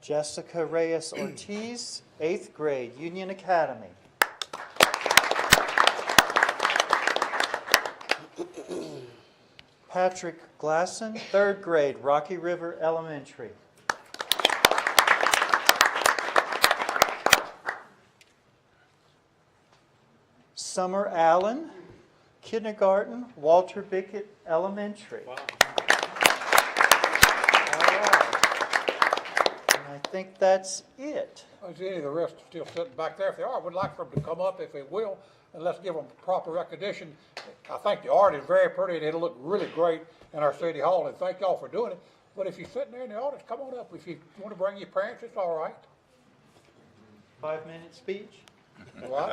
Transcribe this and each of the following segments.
Jessica Reyes Ortiz, 8th grade, Union Academy. Patrick Glasson, 3rd grade, Rocky River Elementary. Summer Allen, kindergarten, Walter Bickett Elementary. Wow. All right. And I think that's it. Is any of the rest still sitting back there? If they are, we'd like for them to come up if they will, and let's give them proper recognition. I think the art is very pretty, and it'll look really great in our city hall, and thank y'all for doing it. But if you're sitting there in the audience, come on up. If you want to bring your parents, it's all right. 5-minute speech. What?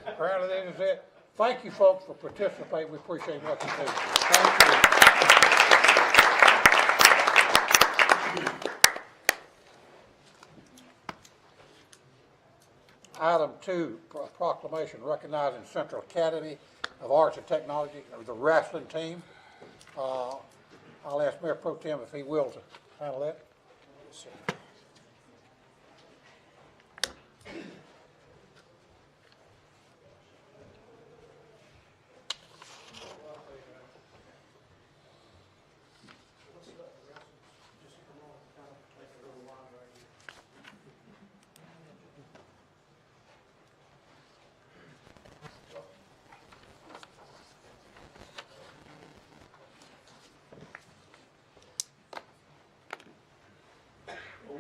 apparently that is it. Thank you, folks, for participating. We appreciate what you do. Thank you. Item 2, proclamation recognizing Central Academy of Arts and Technology, the wrestling team. I'll ask Mayor Pro Tem if he will to handle that. Yes, sir.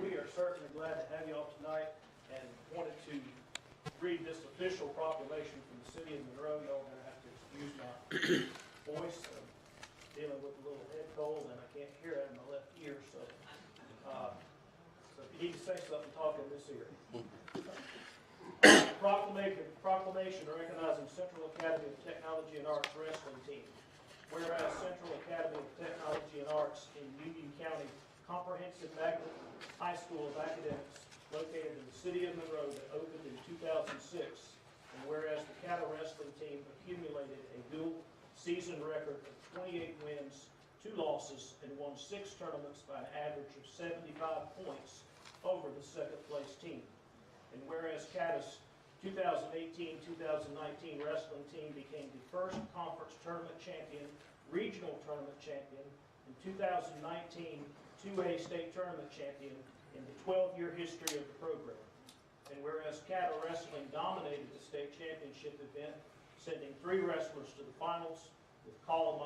We are certainly glad to have you all tonight and wanted to read this official proclamation from the city of Monroe. Y'all are going to have to excuse my voice. I'm dealing with a little head cold and I can't hear out of my left ear. So if you need to say something, talk in this ear. Proclamation recognizing Central Academy of Technology and Arts Wrestling Team. Whereas Central Academy of Technology and Arts in Union County Comprehensive High School of Academics located in the city of Monroe that opened in 2006. And whereas the Cattle Wrestling Team accumulated a dual season record of 28 wins, 2 losses, and won 6 tournaments by an average of 75 points over the second place team. And whereas Catta's 2018-2019 wrestling team became the first conference tournament champion, regional tournament champion, and 2019 2A state tournament champion in the 12-year history of the program. And whereas Cattle Wrestling dominated the state championship event, sending 3 wrestlers to the finals, with Kyle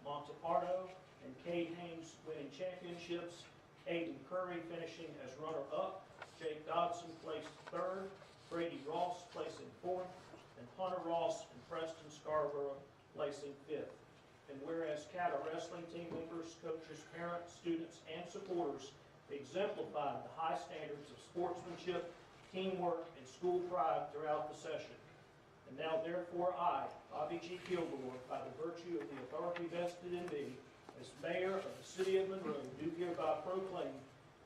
Montepardo and Cade Haynes winning championships, Aiden Curry finishing as runner-up, Jake Dodson placed 3rd, Brady Ross placing 4th, and Hunter Ross and Preston Scarborough placing 5th. And whereas Cattle Wrestling team members, coaches, parents, students, and supporters exemplified the high standards of sportsmanship, teamwork, and school pride throughout the session. And now therefore I, Bobby G. Kilgore, by the virtue of the authority vested in me as mayor of the city of Monroe, do hereby proclaim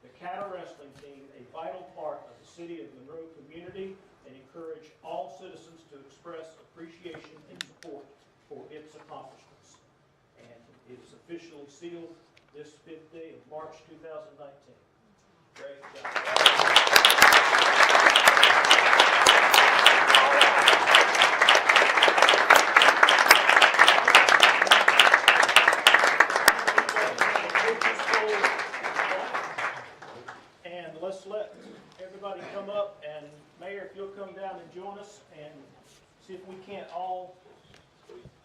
the Cattle Wrestling team a vital part of the city of Monroe community and encourage all citizens to express appreciation and support for its accomplishments. And it is officially sealed this 5th day of March 2019. Great job. And let's let everybody come up, and Mayor, if you'll come down and join us and see if we can't all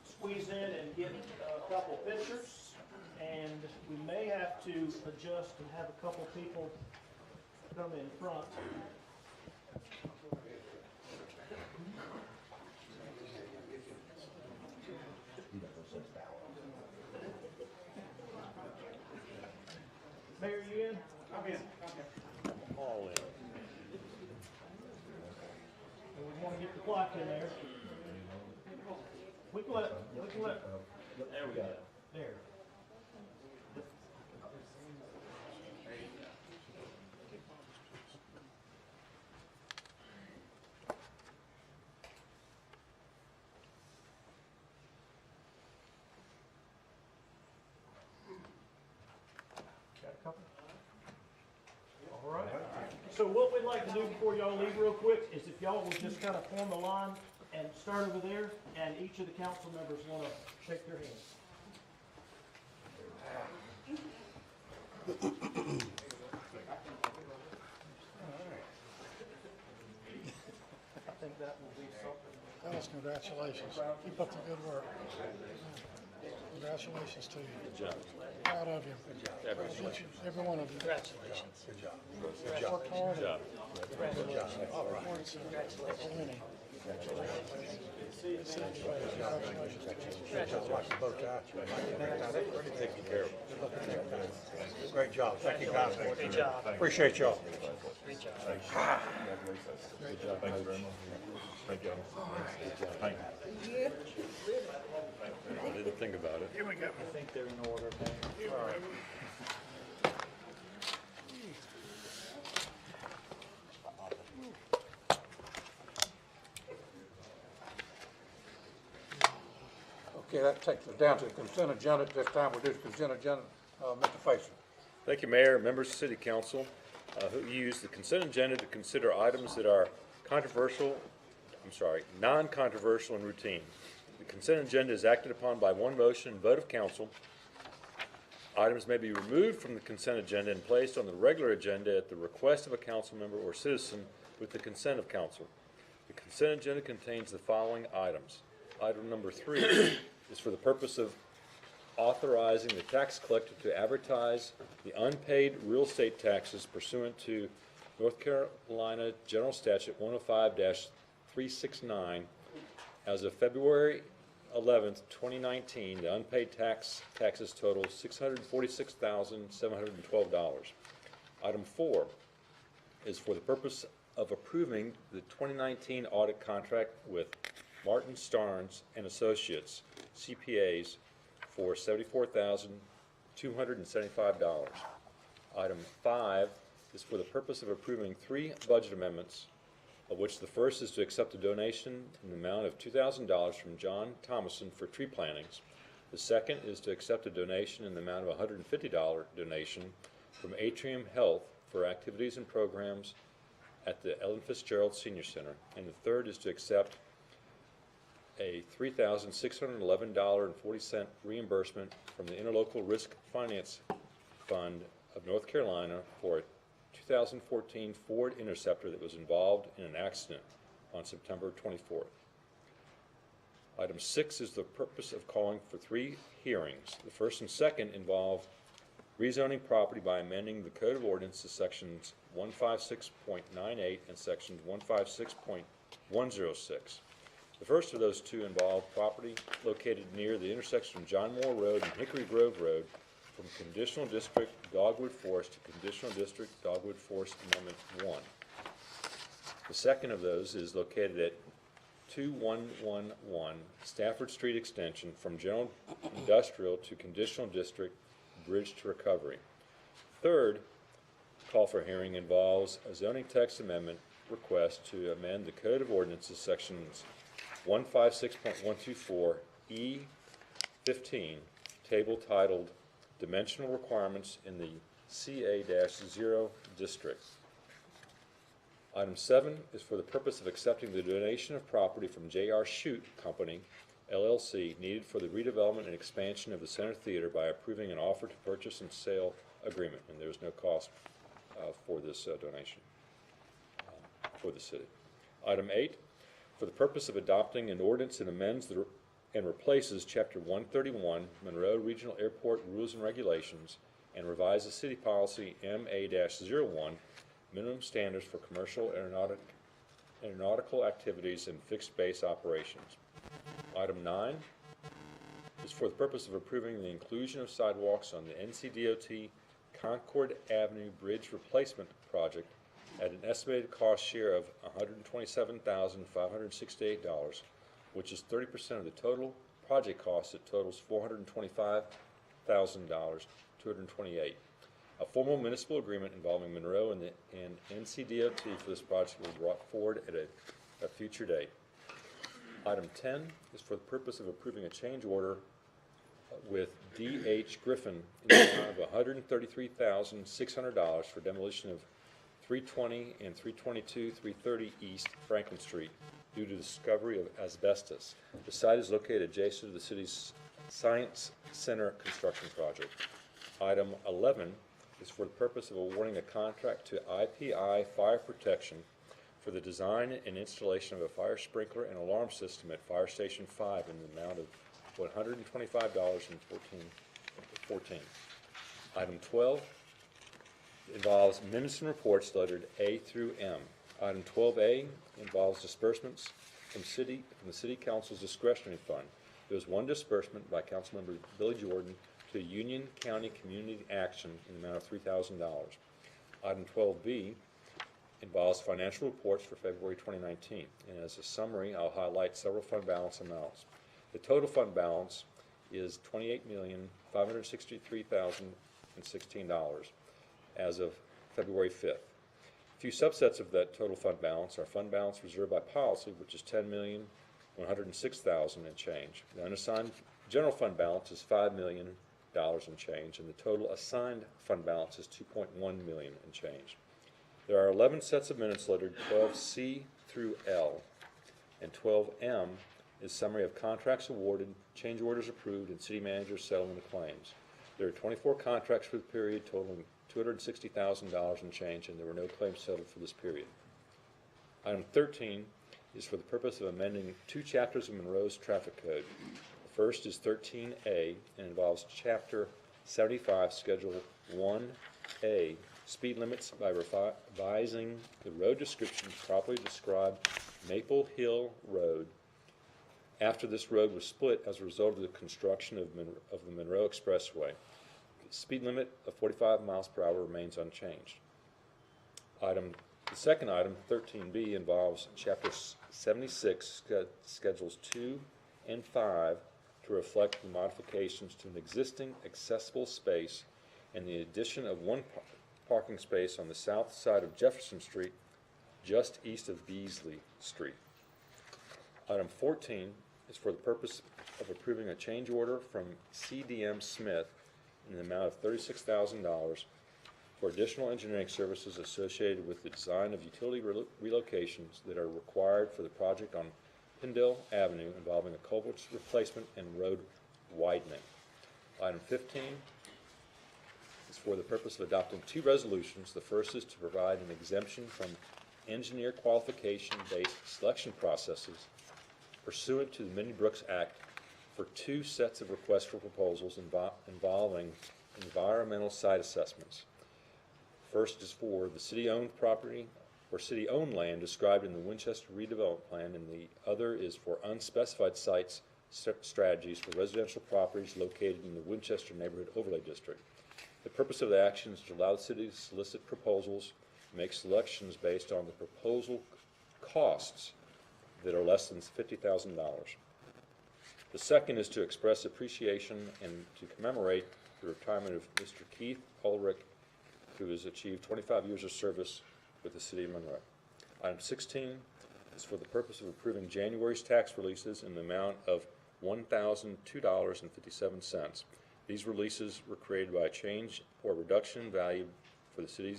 squeeze in and get a couple pictures. And we may have to adjust and have a couple people come in front. Mayor, you in? I'm in. All in. And we want to get the clock in there. We can let. There we go. There. All right. So what we'd like to do before y'all leave real quick is if y'all will just kind of form a line and start over there, and each of the council members want to shake their hands. I think that will be something. Dennis, congratulations. Keep up the good work. Congratulations to you. Good job. Proud of you. Every one of you. Congratulations. Good job. Worked hard. Good job. Congratulations. All right. Congratulations. Great job. Thank you, guys. Great job. Appreciate y'all. Great job. Good job. Thank you very much. Thank you. Thank you. I didn't think about it. Here we go. I think they're in order, Mayor. All right. Okay, that takes us down to the consent agenda. At this time, we'll do the consent agenda. Mr. Faison. Thank you, Mayor, members of City Council, who use the consent agenda to consider items that are non-controversial and routine. The consent agenda is acted upon by one motion and vote of council. Items may be removed from the consent agenda and placed on the regular agenda at the request of a council member or citizen with the consent of council. The consent agenda contains the following items. Item number 3 is for the purpose of authorizing the tax collector to advertise the unpaid real estate taxes pursuant to North Carolina General Statute 105-369. As of February 11th, 2019, the unpaid taxes total $646,712. Item 4 is for the purpose of approving the 2019 audit contract with Martin Starnes and Associates, CPAs, for $74,275. Item 5 is for the purpose of approving 3 budget amendments, of which the first is to accept a donation in the amount of $2,000 from John Thomason for tree plantings. The second is to accept a donation in the amount of $150 donation from Atrium Health for activities and programs at the Ellen Fitzgerald Senior Center. And the third is to accept a $3,611.40 reimbursement from the Interlocal Risk Finance Fund of North Carolina for a 2014 Ford Interceptor that was involved in an accident on September 24th. Item 6 is the purpose of calling for 3 hearings. The first and second involve rezoning property by amending the Code of Ordinances sections 156.98 and section 156.106. The first of those 2 involve property located near the intersection of John Moore Road and Hickory Grove Road from Conditional District Dogwood Forest to Conditional District Dogwood Forest Amendment 1. The second of those is located at 2111 Stafford Street Extension from General Industrial to Conditional District Bridge to Recovery. Third call for hearing involves a zoning text amendment request to amend the Code of Ordinances sections 156.124 E15, table titled Dimensional Requirements in the CA-0 District. Item 7 is for the purpose of accepting the donation of property from J.R. Shute Company, LLC, needed for the redevelopment and expansion of the Center Theater by approving an offer to purchase and sale agreement, and there's no cost for this donation for the city. Item 8, for the purpose of adopting an ordinance and amends and replaces Chapter 131, Monroe Regional Airport Rules and Regulations, and revises City Policy MA-01, Minimum Standards for Commercial Aeronautical Activities and Fixed Base Operations. Item 9 is for the purpose of approving the inclusion of sidewalks on the NCDOT Concord Avenue Bridge Replacement Project at an estimated cost share of $127,568, which is 30% of the total project cost that totals $425,228. A formal municipal agreement involving Monroe and NCDOT for this project will be brought forward at a future date. Item 10 is for the purpose of approving a change order with D.H. Griffin in the amount of $133,600 for demolition of 320 and 322, 330 East Franklin Street due to discovery of asbestos. The site is located adjacent to the city's Science Center construction project. Item 11 is for the purpose of awarding a contract to IPI Fire Protection for the design and installation of a fire sprinkler and alarm system at Fire Station 5 in the amount of $125.14. Item 12 involves minutes and reports lettered A through M. Item 12A involves disbursements from the City Council's discretionary fund. There was one disbursement by Councilmember Billy Jordan to Union County Community Action in the amount of $3,000. Item 12B involves financial reports for February 2019. And as a summary, I'll highlight several fund balance amounts. The total fund balance is $28,563,016 as of February 5th. A few subsets of that total fund balance are fund balance reserved by policy, which is $10,106,000 and change. The unassigned general fund balance is $5 million and change, and the total assigned fund balance is $2.1 million and change. There are 11 sets of minutes lettered 12C through L, and 12M is summary of contracts awarded, change orders approved, and city manager's settlement of claims. There are 24 contracts for the period totaling $260,000 and change, and there were no claims settled for this period. Item 13 is for the purpose of amending two chapters of Monroe's traffic code. The first is 13A and involves Chapter 75, Schedule 1A, speed limits by revising the road description to properly describe Maple Hill Road after this road was split as a result of the construction of the Monroe Expressway. The speed limit of 45 miles per hour remains unchanged. The second item, 13B, involves Chapter 76, Schedules 2 and 5, to reflect the modifications to an existing accessible space and the addition of one parking space on the south side of Jefferson Street, just east of Beasley Street. Item 14 is for the purpose of approving a change order from CDM Smith in the amount of $36,000 for additional engineering services associated with the design of utility relocations that are required for the project on Pindale Avenue involving a culvert replacement and road widening. Item 15 is for the purpose of adopting two resolutions. The first is to provide an exemption from engineer qualification-based selection processes pursuant to the Minnie Brooks Act for two sets of requests for proposals involving environmental site assessments. First is for the city-owned property or city-owned land described in the Winchester redevelopment plan, and the other is for unspecified sites strategies for residential properties located in the Winchester Neighborhood Overlay District. The purpose of the action is to allow the city to solicit proposals, make selections based on the proposal costs that are less than $50,000. The second is to express appreciation and to commemorate the retirement of Mr. Keith Ulrich, who has achieved 25 years of service with the City of Monroe. Item 16 is for the purpose of approving January's tax releases in the amount of $1,002.57. These releases were created by a change or reduction in value for the City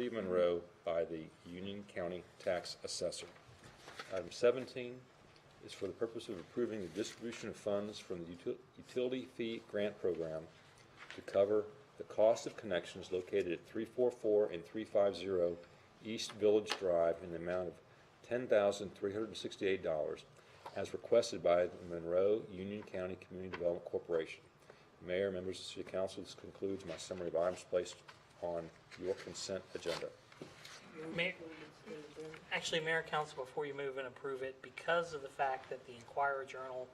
of Monroe by the Union County Tax Assessor. Item 17 is for the purpose of approving the distribution of funds from the Utility Fee Grant Program to cover the cost of connections located at 344 and 350 East Village Drive in the amount of $10,368 as requested by the Monroe Union County Community Development Corporation. Mayor, members of the City Council, this concludes my summary of items placed on your consent agenda. Mayor, Council, before you move and approve it, because of the fact that the Inquirer Journal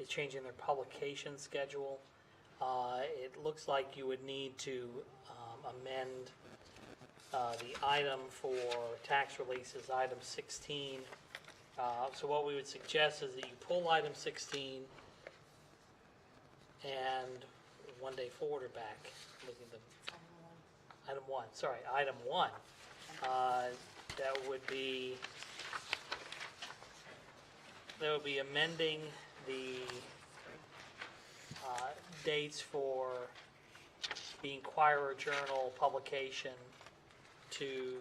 is changing their publication schedule, it looks like you would need to amend the item for tax releases, item 16. So what we would suggest is that you pull item 16 and one day forward or back. Looking at the item 1. Sorry, item 1. That would be amending the dates for the Inquirer Journal publication to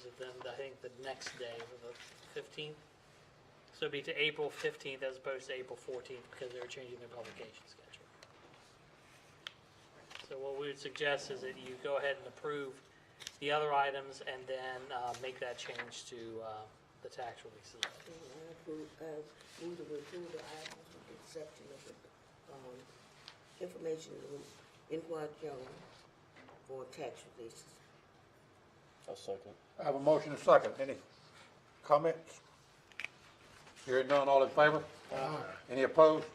moves it then, I think, the next day, the 15th. So it'd be to April 15th as opposed to April 14th because they were changing their publication schedule. So what we would suggest is that you go ahead and approve the other items and then make that change to the tax releases. Move to approve the items with the exception of the information inquiry general for tax releases. I'll second. I have a motion and a second. Any comments? Hearing none, all in favor? Any opposed?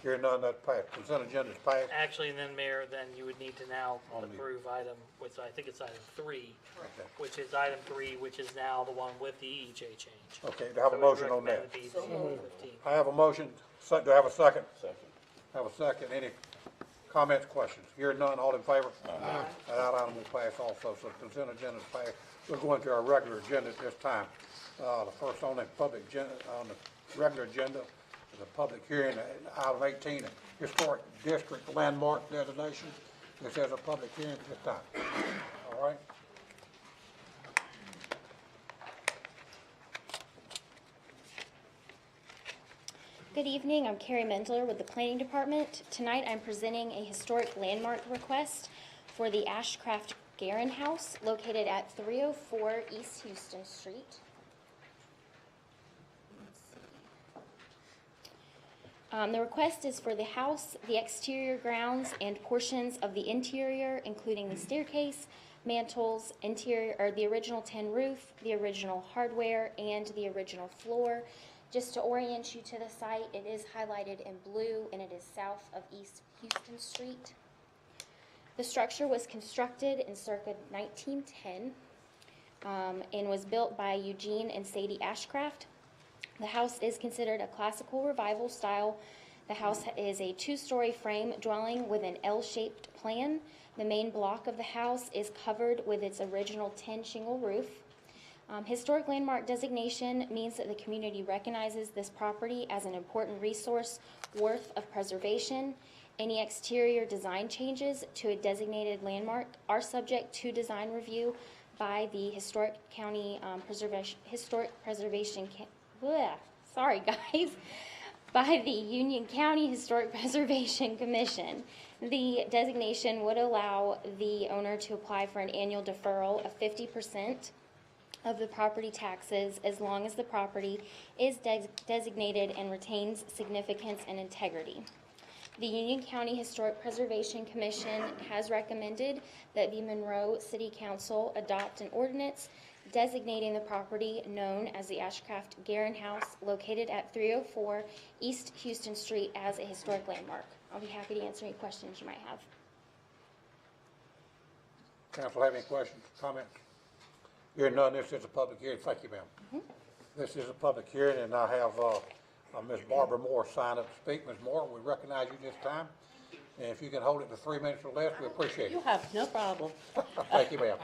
Hearing none, that passed. Consent agenda is passed. Actually, and then Mayor, then you would need to now On the- approve item, which I think it's item 3, Okay. which is item 3, which is now the one with the EJ change. Okay, do I have a So we motion on recommend that? it be So the moved. 15th. I have a motion. Do I have a second? Second. I have a second. Any comments, questions? Hearing none, all in favor? That item will pass also, so consent agenda is passed. We're going to our regular agenda at this time. The first on the on the regular agenda is a public hearing, item 18, historic district landmark designation. This is a public hearing at this time. All right? Good evening, I'm Carrie Mendler with the Planning Department. Tonight I'm presenting a historic landmark request for the Ashcraft Garin House located at 304 East Houston Street. The request is for the house, the exterior grounds, and portions of the interior, including the staircase, mantles, interior, or the original tin roof, the original hardware, and the original floor. Just to orient you to the site, it is highlighted in blue and it is south of East Houston Street. The structure was constructed in circa 1910 and was built by Eugene and Sadie Ashcraft. The house is considered a classical revival style. The house is a two-story frame dwelling with an L-shaped plan. The main block of the house is covered with its original tin shingle roof. Historic landmark designation means that the community recognizes this property as an important resource worth of preservation. Any exterior design changes to a designated landmark are subject to design review by the Historic Preservation by the Union County Historic Preservation Commission. The designation would allow the owner to apply for an annual deferral of 50% of the property taxes as long as the property is designated and retains significance and integrity. The Union County Historic Preservation Commission has recommended that the Monroe City Council adopt an ordinance designating the property known as the Ashcraft Garin House located at 304 East Houston Street as a historic landmark. I'll be happy to answer any questions you might have. Council have any questions, comments? Hearing none, this is a public hearing. Thank you, ma'am. This is a public hearing, and I have Ms. Barbara Moore sign up to speak. Ms. Moore, we recognize you this time, and if you can hold it to 3 minutes or less, we appreciate You it. have no problem. Thank you, ma'am.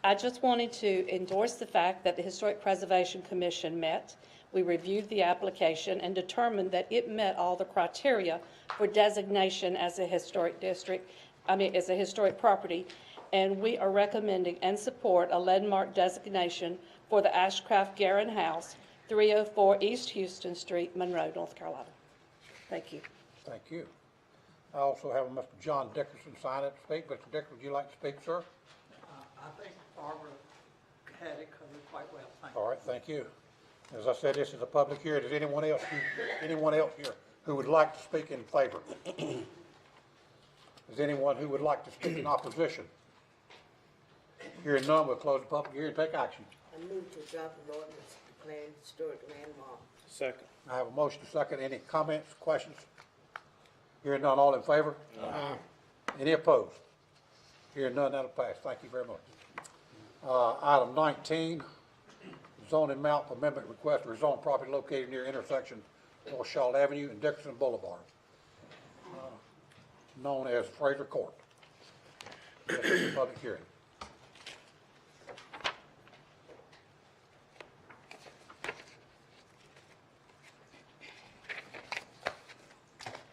I just wanted to endorse the fact that the Historic Preservation Commission met. We reviewed the application and determined that it met all the criteria for designation as a historic district, as a historic property, and we are recommending and support a landmark designation for the Ashcraft Garin House, 304 East Houston Street, Monroe, North Carolina. Thank you. Thank you. I also have Mr. John Dickerson sign up to speak. Mr. Dickerson, would you like to speak, sir? I think Barbara had it covered quite well, thank you. All right, thank you. As I said, this is a public hearing. Is anyone else here who would like to speak in favor? Is anyone who would like to speak in opposition? Hearing none, we'll close the public hearing and take action. I move to adopt an ordinance declaring historic landmark. Second. I have a motion to second. Any comments, questions? Hearing none, all in favor? Any opposed? Hearing none, that'll pass. Thank you very much. Item 19, zoning map amendment request to rezone property located near intersection North Shaw Avenue and Dickerson Boulevard, known as Fraser Court. This is a public hearing.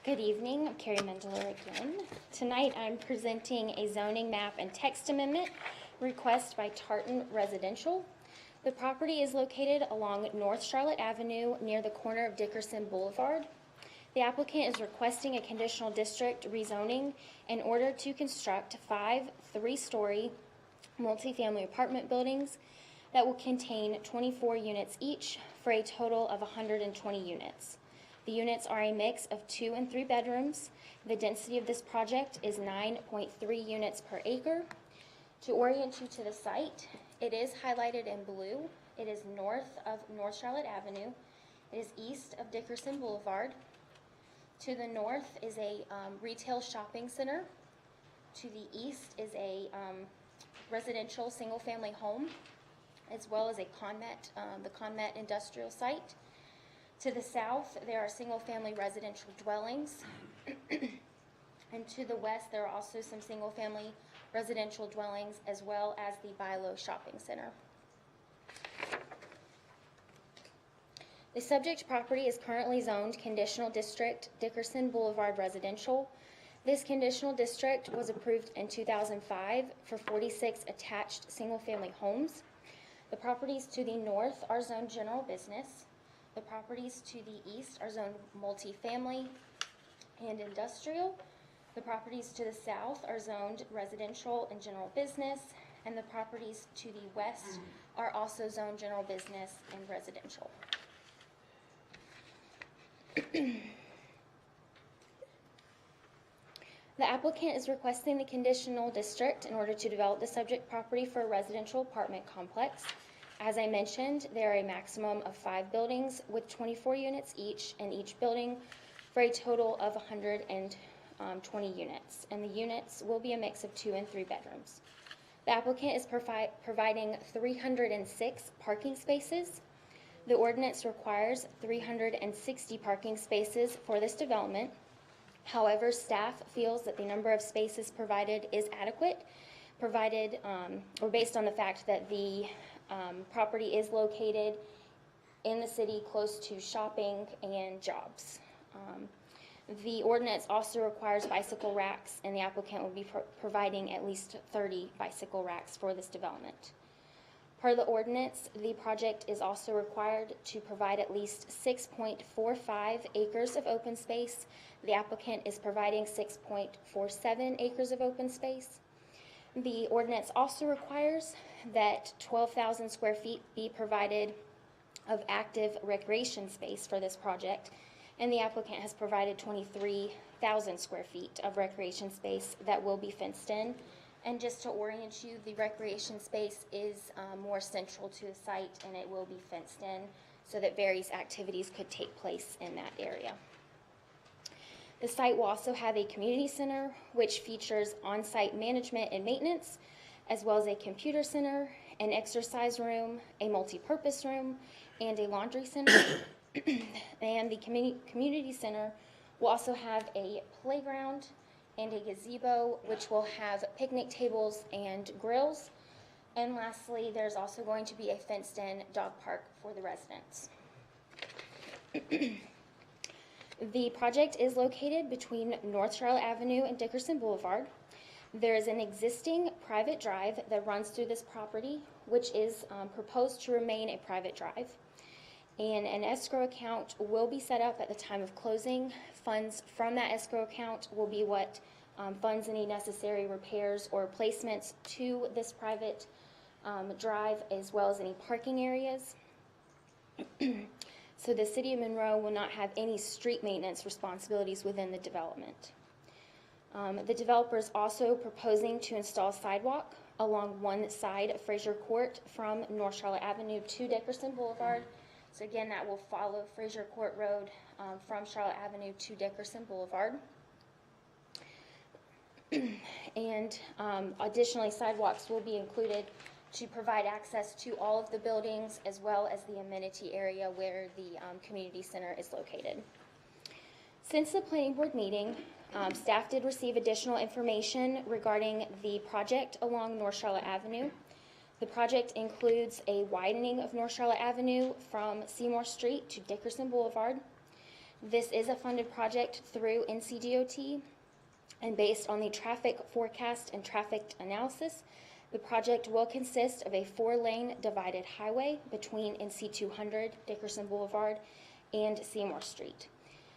Good evening, I'm Carrie Mendler again. Tonight I'm presenting a zoning map and text amendment request by Tartan Residential. The property is located along North Charlotte Avenue near the corner of Dickerson Boulevard. The applicant is requesting a conditional district rezoning in order to construct 5 three-story multifamily apartment buildings that will contain 24 units each for a total of 120 units. The units are a mix of 2 and 3 bedrooms. The density of this project is 9.3 units per acre. To orient you to the site, it is highlighted in blue. It is north of North Charlotte Avenue. It is east of Dickerson Boulevard. To the north is a retail shopping center. To the east is a residential single-family home, as well as a the ConMet industrial site. To the south, there are single-family residential dwellings. And to the west, there are also some single-family residential dwellings, as well as the Bilo Shopping Center. The subject property is currently zoned Conditional District Dickerson Boulevard Residential. This conditional district was approved in 2005 for 46 attached single-family homes. The properties to the north are zoned general business. The properties to the east are zoned multifamily and industrial. The properties to the south are zoned residential and general business, and the properties to the west are also zoned general business and residential. The applicant is requesting the conditional district in order to develop the subject property for a residential apartment complex. As I mentioned, there are a maximum of 5 buildings with 24 units each in each building for a total of 120 units, and the units will be a mix of 2 and 3 bedrooms. The applicant is providing 306 parking spaces. The ordinance requires 360 parking spaces for this development. However, staff feels that the number of spaces provided is adequate, based on the fact that the property is located in the city close to shopping and jobs. The ordinance also requires bicycle racks, and the applicant will be providing at least 30 bicycle racks for this development. Per the ordinance, the project is also required to provide at least 6.45 acres of open space. The applicant is providing 6.47 acres of open space. The ordinance also requires that 12,000 square feet be provided of active recreation space for this project, and the applicant has provided 23,000 square feet of recreation space that will be fenced in. And just to orient you, the recreation space is more central to the site, and it will be fenced in so that various activities could take place in that area. The site will also have a community center, which features on-site management and maintenance, as well as a computer center, an exercise room, a multi-purpose room, and a laundry center. And the community center will also have a playground and a gazebo, which will have picnic tables and grills. And lastly, there's also going to be a fenced-in dog park for the residents. The project is located between North Charlotte Avenue and Dickerson Boulevard. There is an existing private drive that runs through this property, which is proposed to remain a private drive. And an escrow account will be set up at the time of closing. Funds from that escrow account will be what funds any necessary repairs or replacements to this private drive, as well as any parking areas. So the City of Monroe will not have any street maintenance responsibilities within the development. The developer is also proposing to install sidewalk along one side of Fraser Court from North Charlotte Avenue to Dickerson Boulevard. So again, that will follow Fraser Court Road from Charlotte Avenue to Dickerson Boulevard. And additionally, sidewalks will be included to provide access to all of the buildings, as well as the amenity area where the community center is located. Since the planning board meeting, staff did receive additional information regarding the project along North Charlotte Avenue. The project includes a widening of North Charlotte Avenue from Seymour Street to Dickerson Boulevard. This is a funded project through NCDOT, and based on the traffic forecast and traffic analysis, The project will consist of a 4-lane divided highway between NC 200, Dickerson Boulevard, and Seymour Street.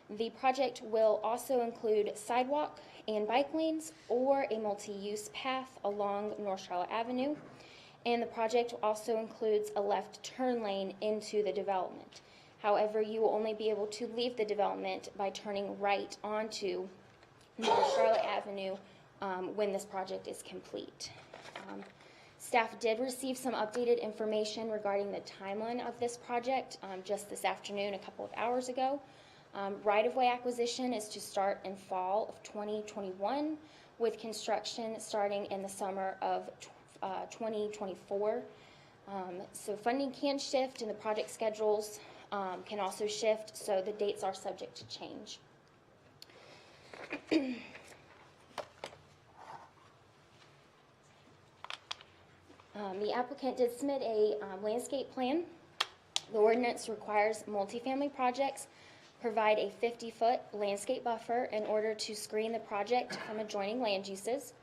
The project will also include sidewalk and bike lanes or a multi-use path along North Charlotte Avenue. And the project also includes a left turn lane into the development. However, you will only be able to leave the development by turning right onto North Charlotte Avenue when this project is complete. Staff did receive some updated information regarding the timeline of this project just this afternoon, a couple of hours ago. Right-of-way acquisition is to start in fall of 2021, with construction starting in the summer of 2024. So funding can shift and the project schedules can also shift, so the dates are subject to change. The applicant did submit a landscape plan. The ordinance requires multifamily projects provide a 50-foot landscape buffer in order to screen the project from adjoining land uses.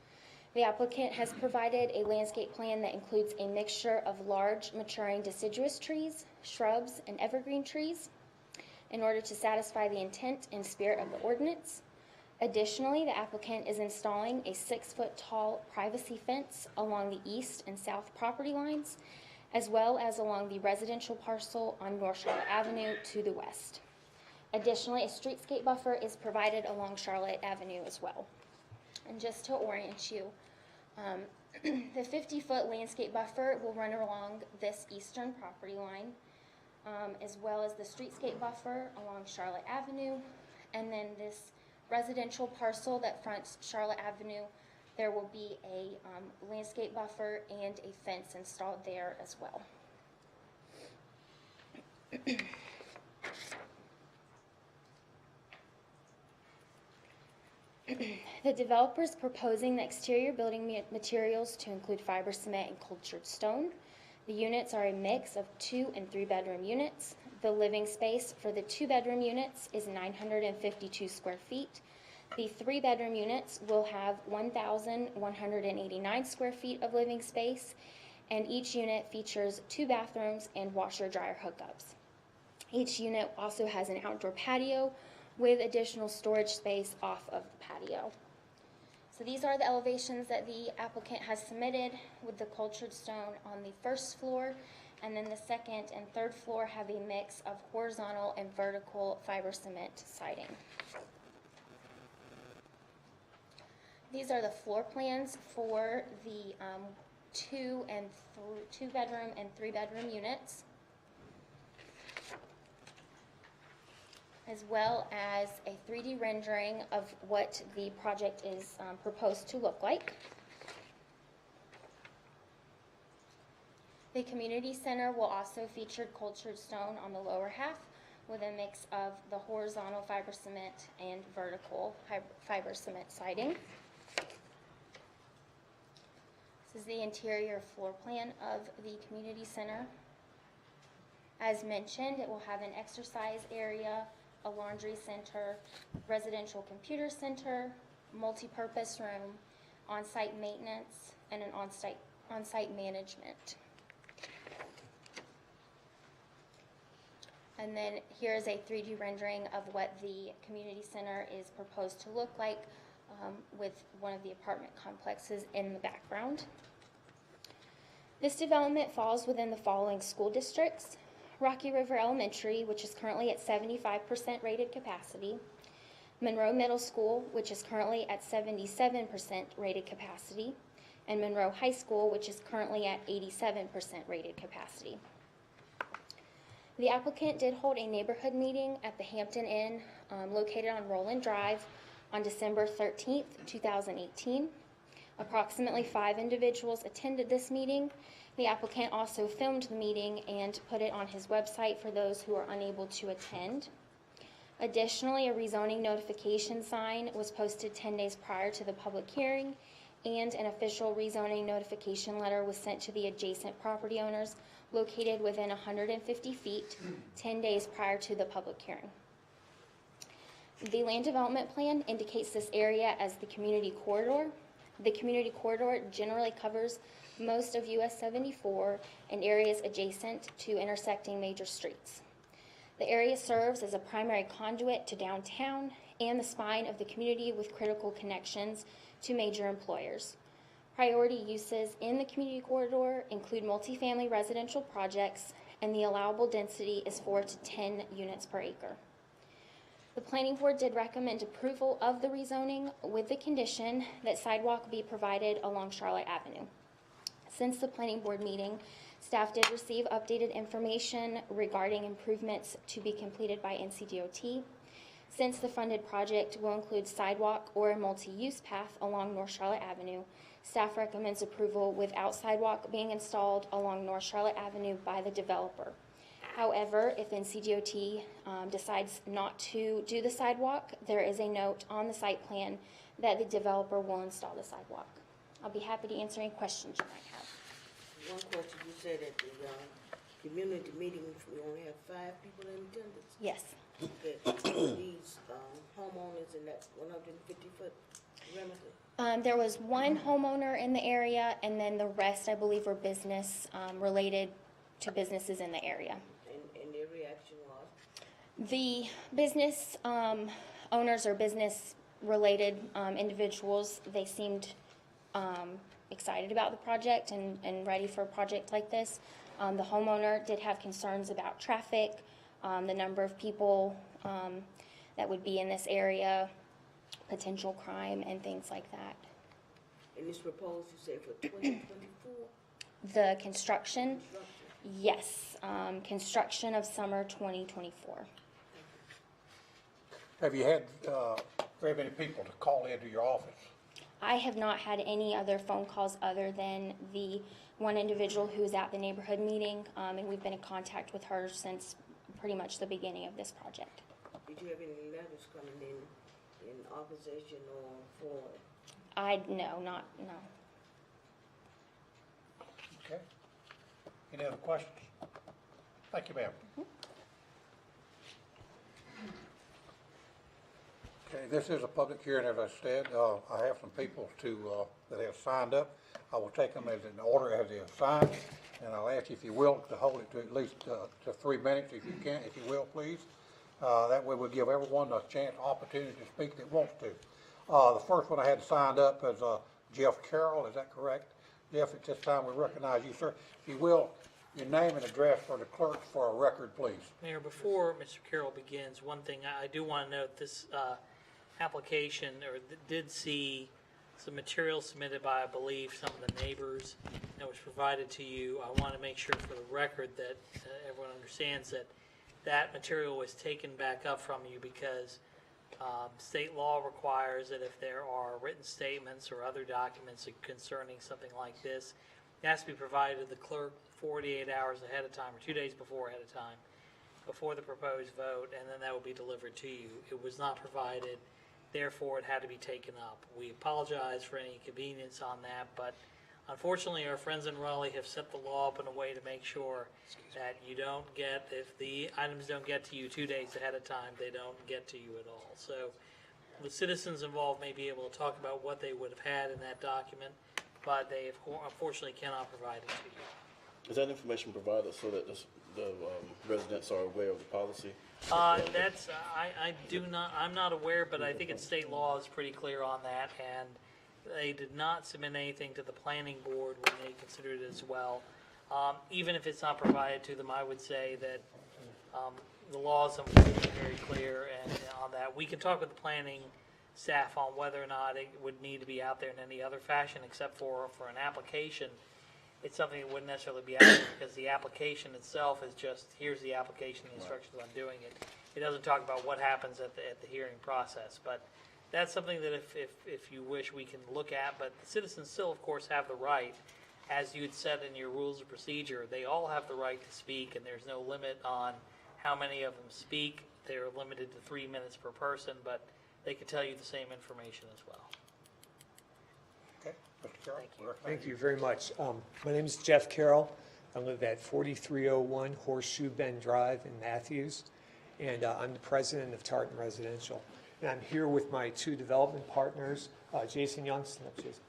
The applicant has provided a landscape plan that includes a mixture of large maturing deciduous trees, shrubs, and evergreen trees in order to satisfy the intent and spirit of the ordinance. Additionally, the applicant is installing a 6-foot tall privacy fence along the east and south property lines, as well as along the residential parcel on North Charlotte Avenue to the west. Additionally, a streetscape buffer is provided along Charlotte Avenue as well. And just to orient you, the 50-foot landscape buffer will run along this eastern property line, as well as the streetscape buffer along Charlotte Avenue, and then this residential parcel that fronts Charlotte Avenue, there will be a landscape buffer and a fence installed there as well. The developer is proposing the exterior building materials to include fiber cement and cultured stone. The units are a mix of 2 and 3 bedroom units. The living space for the 2-bedroom units is 952 square feet. The 3-bedroom units will have 1,189 square feet of living space, and each unit features 2 bathrooms and washer-dryer hookups. Each unit also has an outdoor patio with additional storage space off of the patio. So these are the elevations that the applicant has submitted, with the cultured stone on the first floor, and then the second and third floor have a mix of horizontal and vertical fiber cement siding. These are the floor plans for the 2-bedroom and 3-bedroom units, as well as a 3D rendering of what the project is proposed to look like. The community center will also feature cultured stone on the lower half, with a mix of the horizontal fiber cement and vertical fiber cement siding. This is the interior floor plan of the community center. As mentioned, it will have an exercise area, a laundry center, residential computer center, multi-purpose room, on-site maintenance, and an on-site management. And then here is a 3D rendering of what the community center is proposed to look like, with one of the apartment complexes in the background. This development falls within the following school districts: Rocky River Elementary, which is currently at 75% rated capacity; Monroe Middle School, which is currently at 77% rated capacity; and Monroe High School, which is currently at 87% rated capacity. The applicant did hold a neighborhood meeting at the Hampton Inn, located on Roland Drive, on December 13th, 2018. Approximately 5 individuals attended this meeting. The applicant also filmed the meeting and put it on his website for those who are unable to attend. Additionally, a rezoning notification sign was posted 10 days prior to the public hearing, and an official rezoning notification letter was sent to the adjacent property owners located within 150 feet 10 days prior to the public hearing. The land development plan indicates this area as the community corridor. The community corridor generally covers most of US 74 and areas adjacent to intersecting major streets. The area serves as a primary conduit to downtown and the spine of the community with critical connections to major employers. Priority uses in the community corridor include multifamily residential projects, and the allowable density is 4 to 10 units per acre. The Planning Board did recommend approval of the rezoning with the condition that sidewalk be provided along Charlotte Avenue. Since the Planning Board meeting, staff did receive updated information regarding improvements to be completed by NCDOT. Since the funded project will include sidewalk or a multi-use path along North Charlotte Avenue, staff recommends approval without sidewalk being installed along North Charlotte Avenue by the developer. However, if NCDOT decides not to do the sidewalk, there is a note on the site plan that the developer will install the sidewalk. I'll be happy to answer any questions you might have. One question, you said at the community meeting, we only have 5 people in attendance. Yes. Okay, these homeowners in that 150-foot perimeter? There was one homeowner in the area, and then the rest, I believe, were business related to businesses in the area. And their reaction was? The business owners or business-related individuals, they seemed excited about the project and ready for a project like this. The homeowner did have concerns about traffic, the number of people that would be in this area, potential crime, and things like that. And it's proposed, you say, for 2024? The construction? Yes, construction of summer 2024. Have you had very many people to call into your office? I have not had any other phone calls other than the one individual who was at the neighborhood meeting, and we've been in contact with her since pretty much the beginning of this project. Did you have any letters coming in opposition or for? No. Okay. Any other questions? Thank you, ma'am. Okay, this is a public hearing, as I said. I have some people that have signed up. I will take them as in order as they have signed, and I'll ask you, if you will, to hold it to at least to 3 minutes, if you can, if you will, please. That way we'll give everyone a chance, opportunity to speak that wants to. The first one I had signed up is Jeff Carroll, is that correct? Jeff, at this time we recognize you, sir. If you will, your name and address for the clerk for a record, please. Mayor, before Mr. Carroll begins, one thing I do want to note, this application did see some material submitted by, I believe, some of the neighbors that was provided to you. I want to make sure for the record that everyone understands that that material was taken back up from you because state law requires that if there are written statements or other documents concerning something like this, it has to be provided to the clerk 48 hours ahead of time or 2 days ahead of time before the proposed vote, and then that will be delivered to you. It was not provided, therefore it had to be taken up. We apologize for any inconvenience on that, but unfortunately our friends in Raleigh have set the law up in a way to make sure that you don't get, if the items don't get to you 2 days ahead of time, they don't get to you at all. So the citizens involved may be able to talk about what they would have had in that document, but they unfortunately cannot provide it to you. Is that information provided so that the residents are aware of the policy? I'm not aware, but I think it's state law is pretty clear on that, and they did not submit anything to the planning board when they considered it as well. Even if it's not provided to them, I would say that the laws are very clear and on that. We can talk with the planning staff on whether or not it would need to be out there in any other fashion except for an application. It's something that wouldn't necessarily be out there because the application itself is just, here's the application, the instructions on doing it. It doesn't talk about what happens at the hearing process, but that's something that if you wish we can look at, but the citizens still, of course, have the right, as you had said in your rules of procedure, they all have the right to speak, and there's no limit on how many of them speak. They're limited to 3 minutes per person, but they can tell you the same information as well. Okay, Mr. Carroll. Thank you very much. My name is Jeff Carroll. I live at 4301 Horseshoe Bend Drive in Matthews, and I'm the president of Tartan Residential. And I'm here with my 2 development partners, Jason Young, stand up, Jason.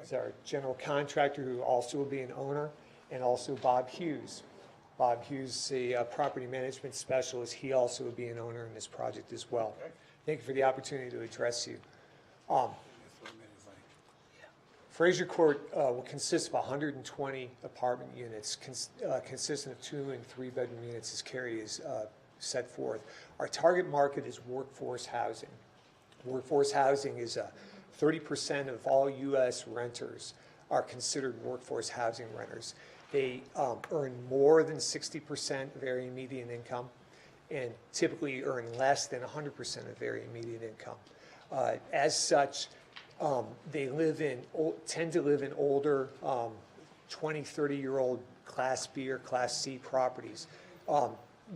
is our general contractor, who also will be an owner, and also Bob Hughes. Bob Hughes, the property management specialist, he also will be an owner in this project as well. Thank you for the opportunity to address you. Fraser Court will consist of 120 apartment units, consisting of 2 and 3 bedroom units, as Carrie has set forth. Our target market is workforce housing. Workforce housing is 30% of all U.S. renters are considered workforce housing renters. They earn more than 60% of area median income and typically earn less than 100% of area median income. As such, they tend to live in older 20, 30-year-old Class B or Class C properties.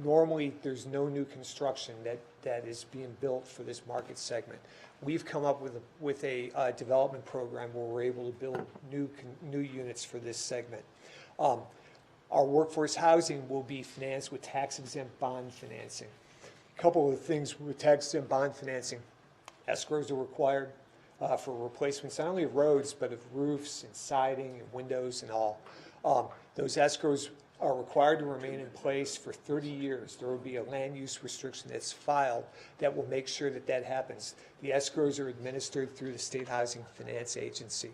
Normally, there's no new construction that is being built for this market segment. We've come up with a development program where we're able to build new units for this segment. Our workforce housing will be financed with tax-exempt bond financing. A couple of things with tax-exempt bond financing: escrows are required for replacements not only of roads but of roofs and siding and windows and all. Those escrows are required to remain in place for 30 years. There will be a land use restriction that's filed that will make sure that that happens. The escrows are administered through the State Housing Finance Agency.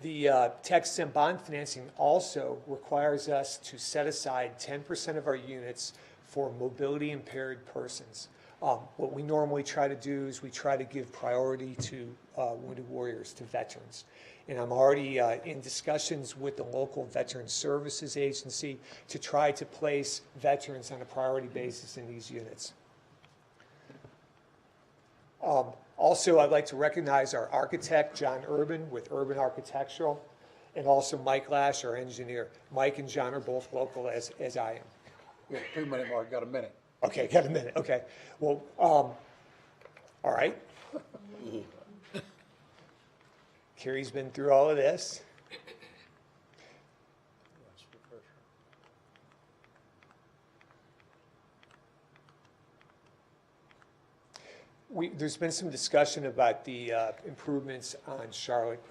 The tax-exempt bond financing also requires us to set aside 10% of our units for mobility impaired persons. What we normally try to do is we try to give priority to wounded warriors, to veterans. And I'm already in discussions with the local Veteran Services Agency to try to place veterans on a priority basis in these units. Also, I'd like to recognize our architect, John Urban, with Urban Architectural, and also Mike Lash, our engineer. Mike and John are both local, as I am. We have a 2-minute mark, got a minute. Okay, got a minute, okay. Well, all right. Carrie's been through all of this. There's been some discussion about the improvements on Charlotte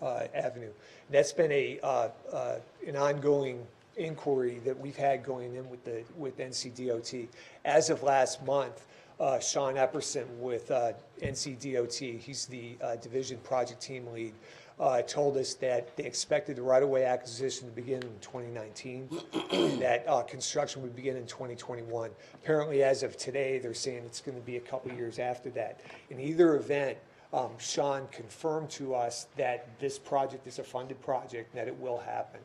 Avenue. That's been an ongoing inquiry that we've had going in with NCDOT. As of last month, Sean Epperson with NCDOT, he's the division project team lead, told us that they expected the right-of-way acquisition to begin in 2019, and that construction would begin in 2021. Apparently, as of today, they're saying it's going to be a couple years after that. In either event, Sean confirmed to us that this project is a funded project and that it will happen.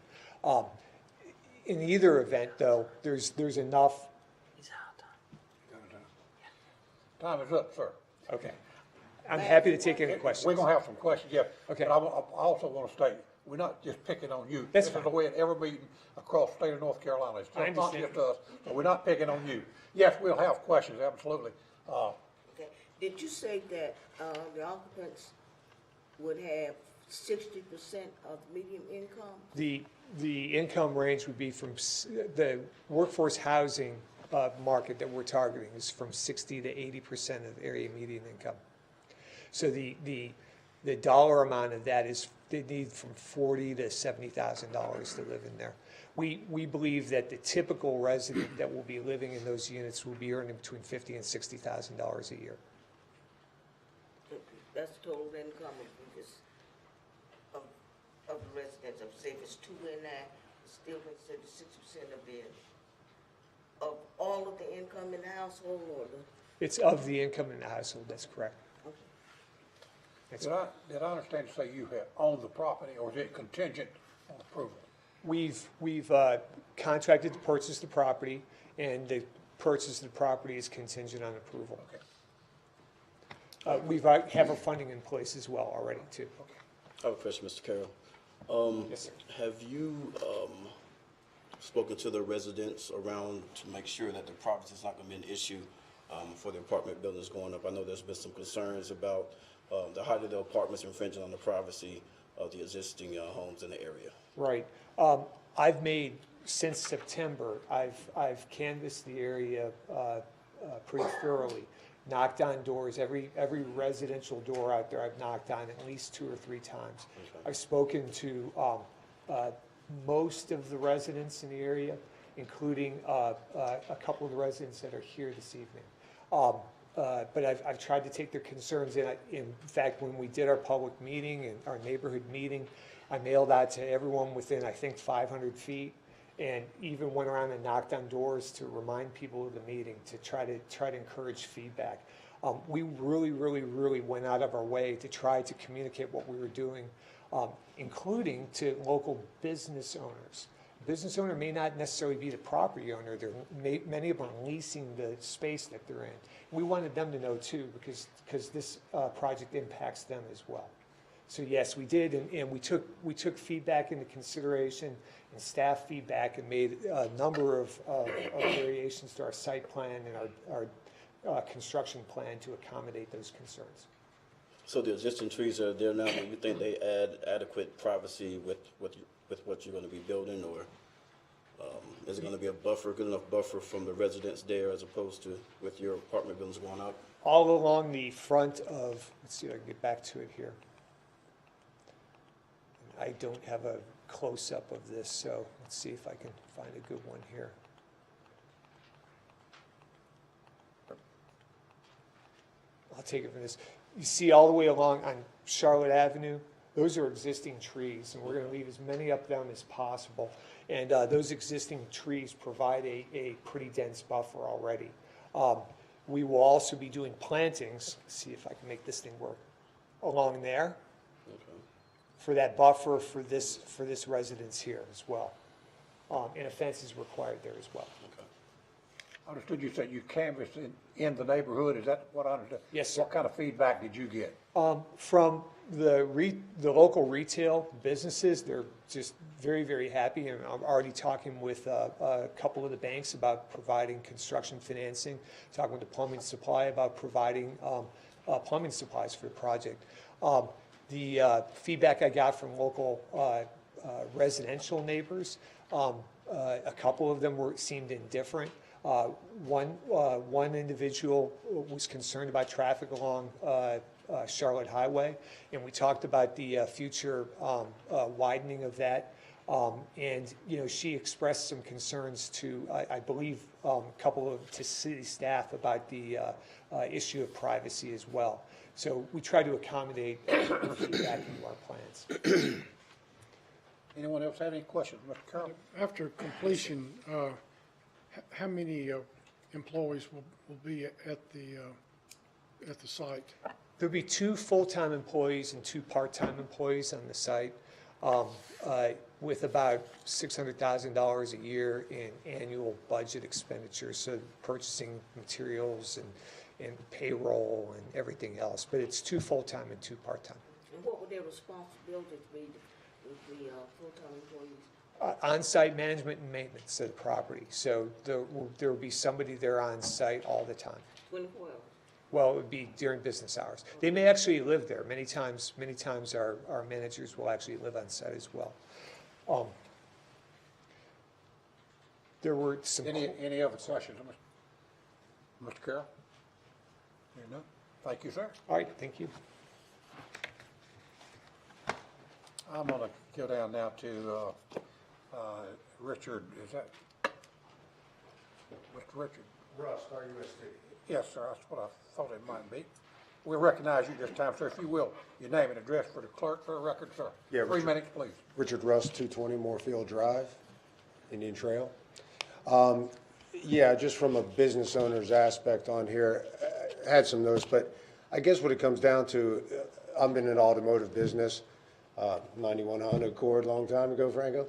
In either event, though, there's enough. He's out of time. Time is up, sir. Okay. I'm happy to take any questions. We're gonna have some questions, yeah. Okay. But I also want to state, we're not just picking on you. That's This fine. is the way at every meeting across the state of North Carolina. It's I just not understand. just us, so we're not picking on you. Yes, we'll have questions, absolutely. Okay, did you say that, the occupants would have 60% of median income? The income range would be from, the workforce housing market that we're targeting is from 60 to 80% of area median income. So the dollar amount of that is, they need from $40,000 to $70,000 to live in there. We believe that the typical resident that will be living in those units will be earning between $50,000 and $60,000 a year. That's the total income of the residents, of say if it's 2 in there, it's still considered 60% of all of the income in the household, or the? It's of the income in the household, that's correct. Okay. That's- Did I understand you say you have owned the property, or is it contingent on approval? We've contracted to purchase the property, and the purchase of the property is contingent on approval. Okay. We have a funding in place as well already, too. I have a question, Mr. Carroll. Yes, sir. Have you spoken to the residents around to make sure that the property is not going to be an issue for the apartment buildings going up? I know there's been some concerns about the height of the apartments infringing on the privacy of the existing homes in the area. Right. I've made, since September, I've canvassed the area pretty thoroughly. knocked on doors, every residential door out there I've knocked on at least 2 or 3 times. I've spoken to most of the residents in the area, including a couple of the residents that are here this evening. But I've tried to take their concerns in fact, when we did our public meeting and our neighborhood meeting, I mailed out to everyone within, I think, 500 feet, and even went around and knocked on doors to remind people of the meeting, to try to encourage feedback. We really went out of our way to try to communicate what we were doing, including to local business owners. Business owner may not necessarily be the property owner. Many of them are leasing the space that they're in. We wanted them to know too, because this project impacts them as well. So yes, we did, and we took feedback into consideration and staff feedback, and made a number of variations to our site plan and our construction plan to accommodate those concerns. So the existing trees are there now, do you think they add adequate privacy with what you're going to be building, or is it going to be a buffer, good enough buffer from the residents there as opposed to with your apartment buildings going up? All along the front of, let's see if I can get back to it here. I don't have a close-up of this, so let's see if I can find a good one here. I'll take it from this. You see all the way along on Charlotte Avenue, those are existing trees, and we're going to leave as many of them as possible. And those existing trees provide a pretty dense buffer already. We will also be doing plantings, let's see if I can make this thing work, along there. Okay. For that buffer for this residence here as well. And a fence is required there as well. Okay. I understood you said you canvassed in the neighborhood, is that what I understood? Yes, sir. What kind of feedback did you get? From the local retail businesses, they're just very happy, and I'm already talking with a couple of the banks about providing construction financing, talking with the plumbing supply about providing plumbing supplies for the project. The feedback I got from local residential neighbors, a couple of them seemed indifferent. One individual was concerned about traffic along Charlotte Highway, and we talked about the future widening of that. And she expressed some concerns to, I believe, to city staff about the issue of privacy as well. So we try to accommodate feedback into our plans. Anyone else have any questions, Mr. Carroll? After completion, how many employees will be at the site? There'll be 2 full-time employees and 2 part-time employees on the site, with about $600,000 a year in annual budget expenditures, so purchasing materials and payroll and everything else. But it's 2 full-time and 2 part-time. And what would their responsibilities be with the full-time employees? On-site management and maintenance of the property. So there will be somebody there on site all the time. 24 hours? Well, it would be during business hours. They may actually live there. Many times our managers will actually live on site as well. There were some... Any other questions, Mr. Carroll? Hearing none. Thank you, sir. All right, thank you. I'm going to go down now to Richard. Is that Mr. Richard? Rust, RUSD. Yes, sir. That's what I thought it might be. We'll recognize you this time, sir. If you will, your name and address for the clerk for the record, sir. Yeah, 3 minutes, please. Richard Rust, 220 Moorfield Drive, Indian Trail. Yeah, just from a business owner's aspect on here, I had some notes, but I guess what it comes down to, I've been in automotive business, 91 Honda Accord, long time ago, Franco.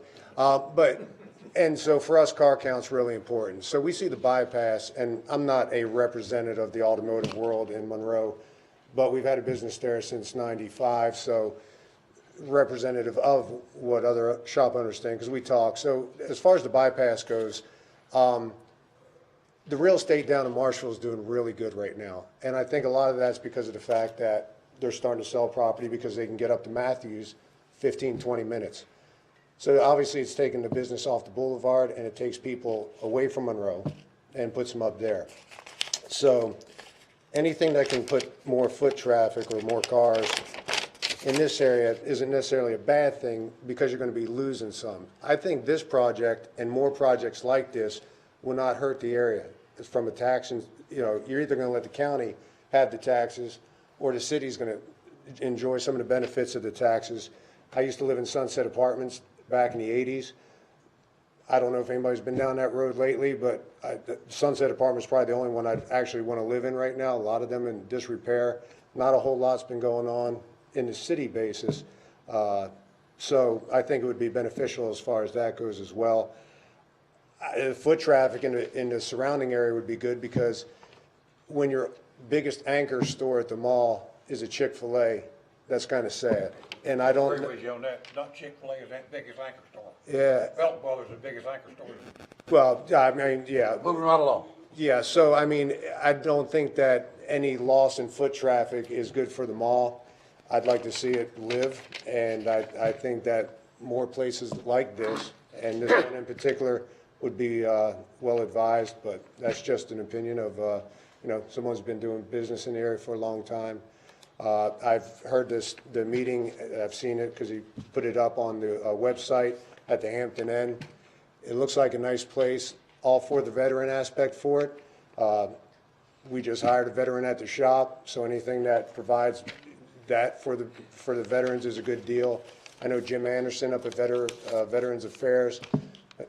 And so for us, car count's really important. So we see the bypass, and I'm not a representative of the automotive world in Monroe, but we've had a business there since '95, so representative of what other shop owners think, because we talk. So as far as the bypass goes, the real estate down in Marshall is doing really good right now. And I think a lot of that's because of the fact that they're starting to sell property because they can get up to Matthews 15, 20 minutes. So obviously it's taking the business off the boulevard, and it takes people away from Monroe and puts them up there. So anything that can put more foot traffic or more cars in this area isn't necessarily a bad thing because you're going to be losing some. I think this project and more projects like this will not hurt the area. It's from a tax, and you're either going to let the county have the taxes or the city's going to enjoy some of the benefits of the taxes. I used to live in Sunset Apartments back in the 80s. I don't know if anybody's been down that road lately, but Sunset Apartments is probably the only one I'd actually want to live in right now. A lot of them in disrepair. Not a whole lot's been going on in the city basis. So I think it would be beneficial as far as that goes as well. Foot traffic in the surrounding area would be good because when your biggest anchor store at the mall is a Chick-fil-A, that's kind of sad. And I don't. Agree with you on that. Not Chick-fil-A is the biggest anchor store. Yeah. Belton Brothers is the biggest anchor store. Well, I mean, yeah. Moving right along. Yeah, so I mean, I don't think that any loss in foot traffic is good for the mall. I'd like to see it live, and I think that more places like this, and this one in particular, would be well advised, but that's just an opinion of, someone's been doing business in the area for a long time. I've heard the meeting, I've seen it because he put it up on the website at the Hampton Inn. It looks like a nice place, all for the veteran aspect for it. We just hired a veteran at the shop, so anything that provides that for the veterans is a good deal. I know Jim Anderson up at Veterans Affairs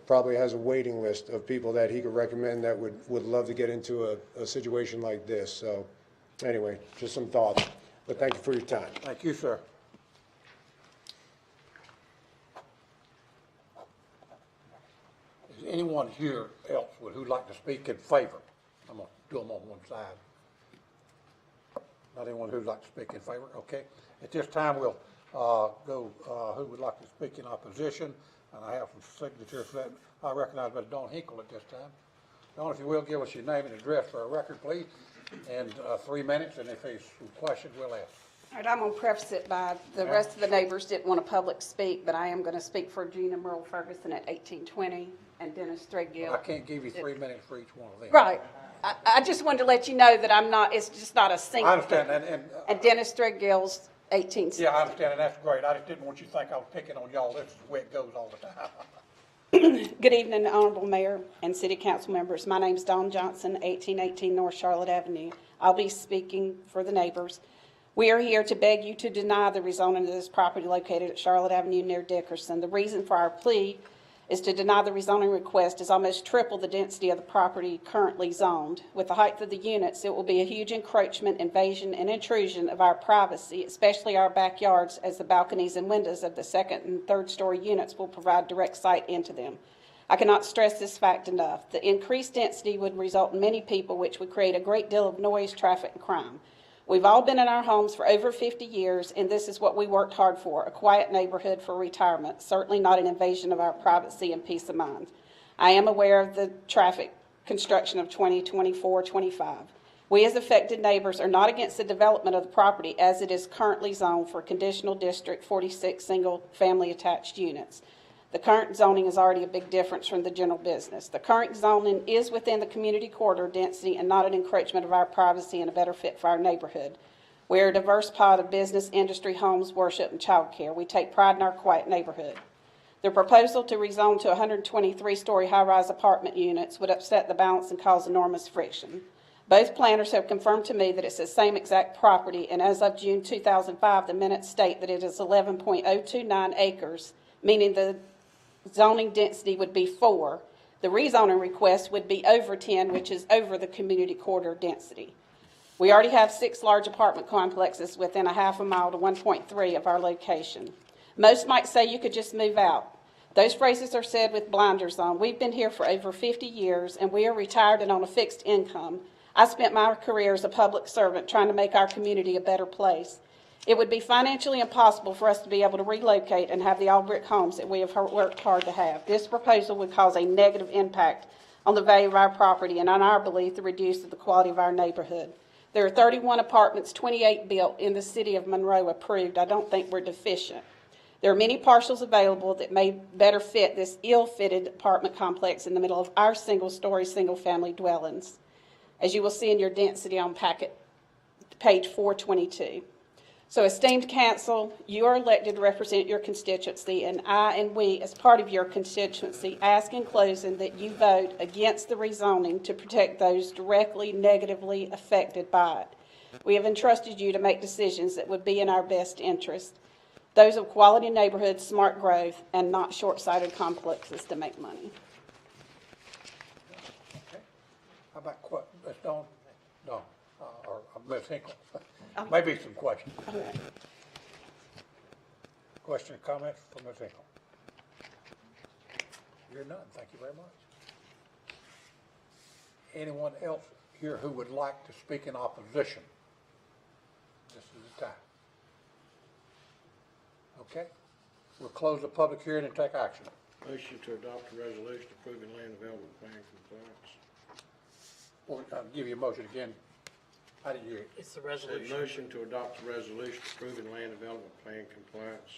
probably has a waiting list of people that he could recommend that would love to get into a situation like this. So anyway, just some thoughts. But thank you for your time. Thank you, sir. Is anyone here else who'd like to speak in favor? I'm going to do them on one side. Not anyone who'd like to speak in favor? Okay. At this time, we'll go who would like to speak in opposition. And I have some signatures for that. I recognize Mr. Don Hinkle at this time. Don, if you will, give us your name and address for our record, please. And 3 minutes, and if there's some questions, we'll ask. All right, I'm going to preface it by the rest of the neighbors didn't want a public speak, but I am going to speak for Gina Merle Ferguson at 1820 and Dennis Threadgill. I can't give you 3 minutes for each one of them. Right. I just wanted to let you know that I'm not, it's just not a single. I understand, and Dennis Threadgill's 1860. Yeah, I understand, and that's great. I just didn't want you to think I was picking on y'all. This is the way it goes all the time. Good evening, Honorable Mayor and City Council members. My name is Dawn Johnson, 1818 North Charlotte Avenue. I'll be speaking for the neighbors. We are here to beg you to deny the rezoning of this property located at Charlotte Avenue near Dickerson. The reason for our plea is to deny the rezoning request is almost triple the density of the property currently zoned. With the height of the units, it will be a huge encroachment, invasion, and intrusion of our privacy, especially our backyards, as the balconies and windows of the second and third story units will provide direct sight into them. I cannot stress this fact enough. The increased density would result in many people, which would create a great deal of noise, traffic, and crime. We've all been in our homes for over 50 years, and this is what we worked hard for, a quiet neighborhood for retirement, certainly not an invasion of our privacy and peace of mind. I am aware of the traffic construction of 2024-25. We as affected neighbors are not against the development of the property as it is currently zoned for conditional district 46 single-family attached units. The current zoning is already a big difference from the general business. The current zoning is within the community corridor density and not an encroachment of our privacy and a better fit for our neighborhood. We are a diverse pod of business, industry, homes, worship, and childcare. We take pride in our quiet neighborhood. The proposal to rezone to 123-story high-rise apartment units would upset the balance and cause enormous friction. Both planners have confirmed to me that it's the same exact property, and as of June 2005, the minutes state that it is 11.029 acres, meaning the zoning density would be 4. The rezoning request would be over 10, which is over the community corridor density. We already have 6 large apartment complexes within a half a mile to 1.3 of our location. Most might say you could just move out. Those phrases are said with blinders on. We've been here for over 50 years, and we are retired and on a fixed income. I spent my career as a public servant trying to make our community a better place. It would be financially impossible for us to be able to relocate and have the all-brick homes that we have worked hard to have. This proposal would cause a negative impact on the value of our property and, on our belief, the reduce of the quality of our neighborhood. There are 31 apartments, 28 built in the city of Monroe approved. I don't think we're deficient. There are many parcels available that may better fit this ill-fitted apartment complex in the middle of our single-story, single-family dwellings. As you will see in your density on packet page 422. So esteemed council, you are elected to represent your constituency, and I and we, as part of your constituency, ask in closing that you vote against the rezoning to protect those directly negatively affected by it. We have entrusted you to make decisions that would be in our best interest, those of quality neighborhoods, smart growth, and not short-sighted complexes to make money. Okay. How about Ms. Dawn? Dawn, or Ms. Hinkle? Maybe some questions. Okay. Question or comments from Ms. Hinkle? Hearing none, thank you very much. Anyone else here who would like to speak in opposition? This is the time. Okay, we'll close the public hearing and take action. Motion to adopt a resolution approving land development plan compliance. Or I'll give you a motion again. I didn't hear it. It's the Said resolution. motion to adopt a resolution approving land development plan compliance.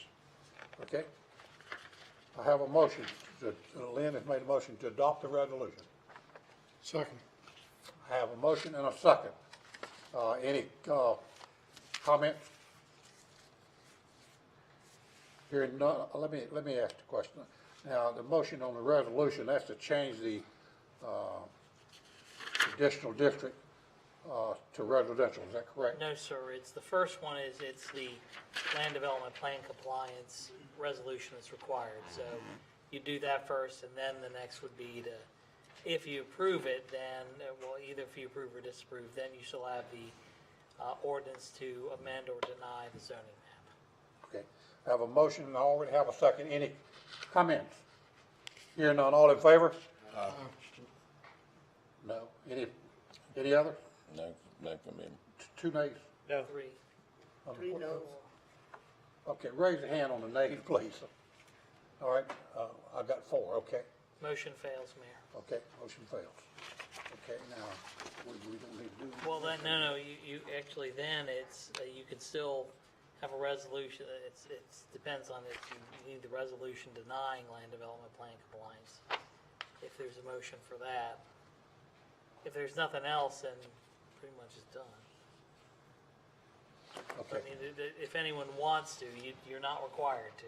Okay. I have a motion. Lynn has made a motion to adopt the resolution. Second. I have a motion and a second. Any comments? Hearing none, let me ask the question. Now, the motion on the resolution, that's to change the additional district to residential, is that correct? No, sir, it's the first one is, it's the land development plan compliance resolution that's required. So you do that first, and then the next would be to, if you approve it, then, well, either if you approve or disapprove, then you shall have the ordinance to amend or deny the zoning map. Okay. I have a motion and I already have a second. Any comments? Hearing none, all in favor? No. Any other? No for me. Two nays? No. Three. Three noes. Okay, raise your hand on the nays, please. All right, I got four, okay. Motion fails, Mayor. Okay, motion fails. Okay, now, we don't need to do. Well, then, no, you actually, then it's, you could still have a resolution, it's depends on if you need the resolution denying land development plan compliance, if there's a motion for that. If there's nothing else, then pretty much it's done. Okay. I mean, if anyone wants to, you're not required to.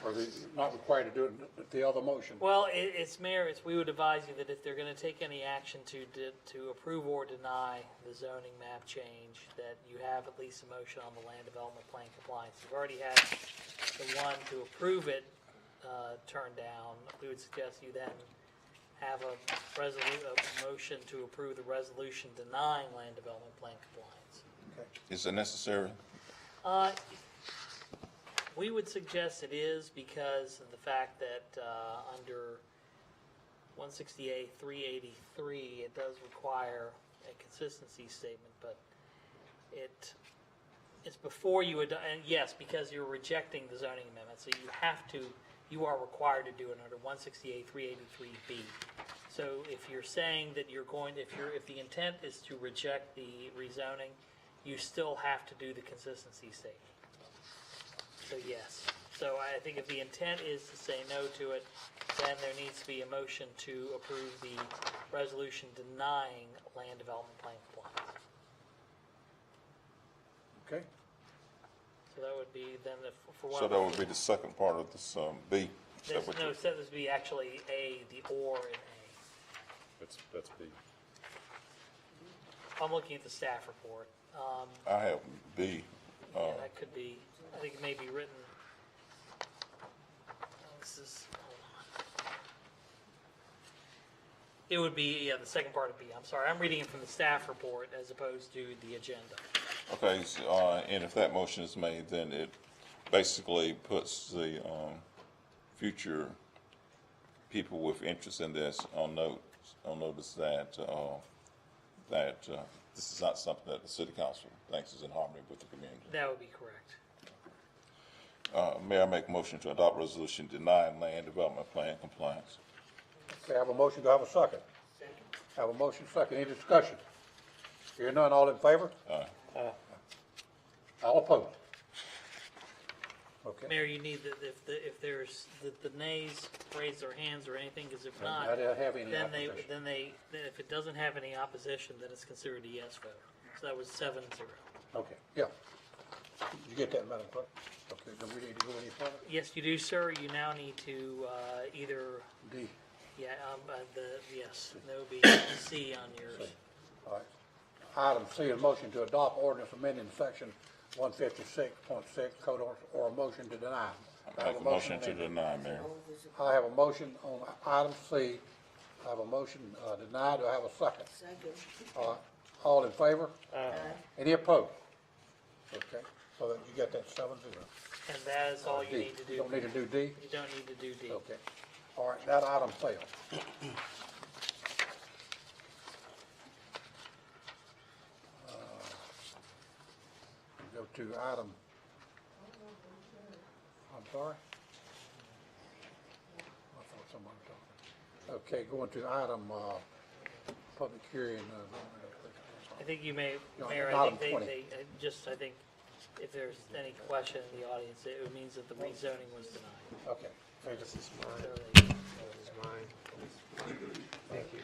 Are they not required to do it the other motion? Well, it's Mayor, we would advise you that if they're gonna take any action to approve or deny the zoning map change, that you have at least a motion on the land development plan compliance. You've already had the one to approve it, turned down. We would suggest you then have a motion to approve the resolution denying land development plan compliance. Okay. Is it necessary? We would suggest it is because of the fact that under 168-383, it does require a consistency statement, but it's before you would, and yes, because you're rejecting the zoning amendment, so you are required to do it under 168-383B. So if you're saying that you're going, if the intent is to reject the rezoning, you still have to do the consistency statement. So yes. So I think if the intent is to say no to it, then there needs to be a motion to approve the resolution denying land development plan compliance. Okay. So that would be then for one. So that would be the second part of this B. No, so this would be actually A, the or in A. That's B. I'm looking at the staff report. I have B. Yeah, that could be, I think it may be written, this is, hold on. It would be, yeah, the second part of B. I'm sorry, I'm reading it from the staff report as opposed to the agenda. Okay, so, and if that motion is made, then it basically puts the future people with interest in this on notice that this is not something that the city council thinks is in harmony with the community. That would be correct. May I make a motion to adopt resolution denying land development plan compliance? Okay, I have a motion, do I have a second? Second. I have a motion, second, any discussion? Hearing none, all in favor? All opposed? Okay. Mayor, you need that if there's the nays raise their hands or anything, because if not, I don't have any then opposition. then if it doesn't have any opposition, then it's considered a yes vote. So that was 7-0. Okay, yeah. Did you get that, Madam Clerk? Okay, do we need to go any further? Yes, you do, sir. You now need to either, D. yeah, yes, that would be C on yours. All right. Item C is motion to adopt ordinance amending section 156.6 code or a motion to deny. I have a motion to deny, Mayor. I have a motion on item C. I have a motion denied. Do I have a second? Second. All right. All in favor? Any opposed? Okay, so that you get that 7-0. And that is all you D. need to do. You don't need to do D? You don't need to do D. Okay. All right, that item failed. Go to item, I'm sorry? I thought someone was talking. Okay, going to item, public hearing. I think you may, No, Mayor, item I think 20. I think if there's any question in the audience, it means that the rezoning was denied. Okay. This is mine. So This is mine. Thank you.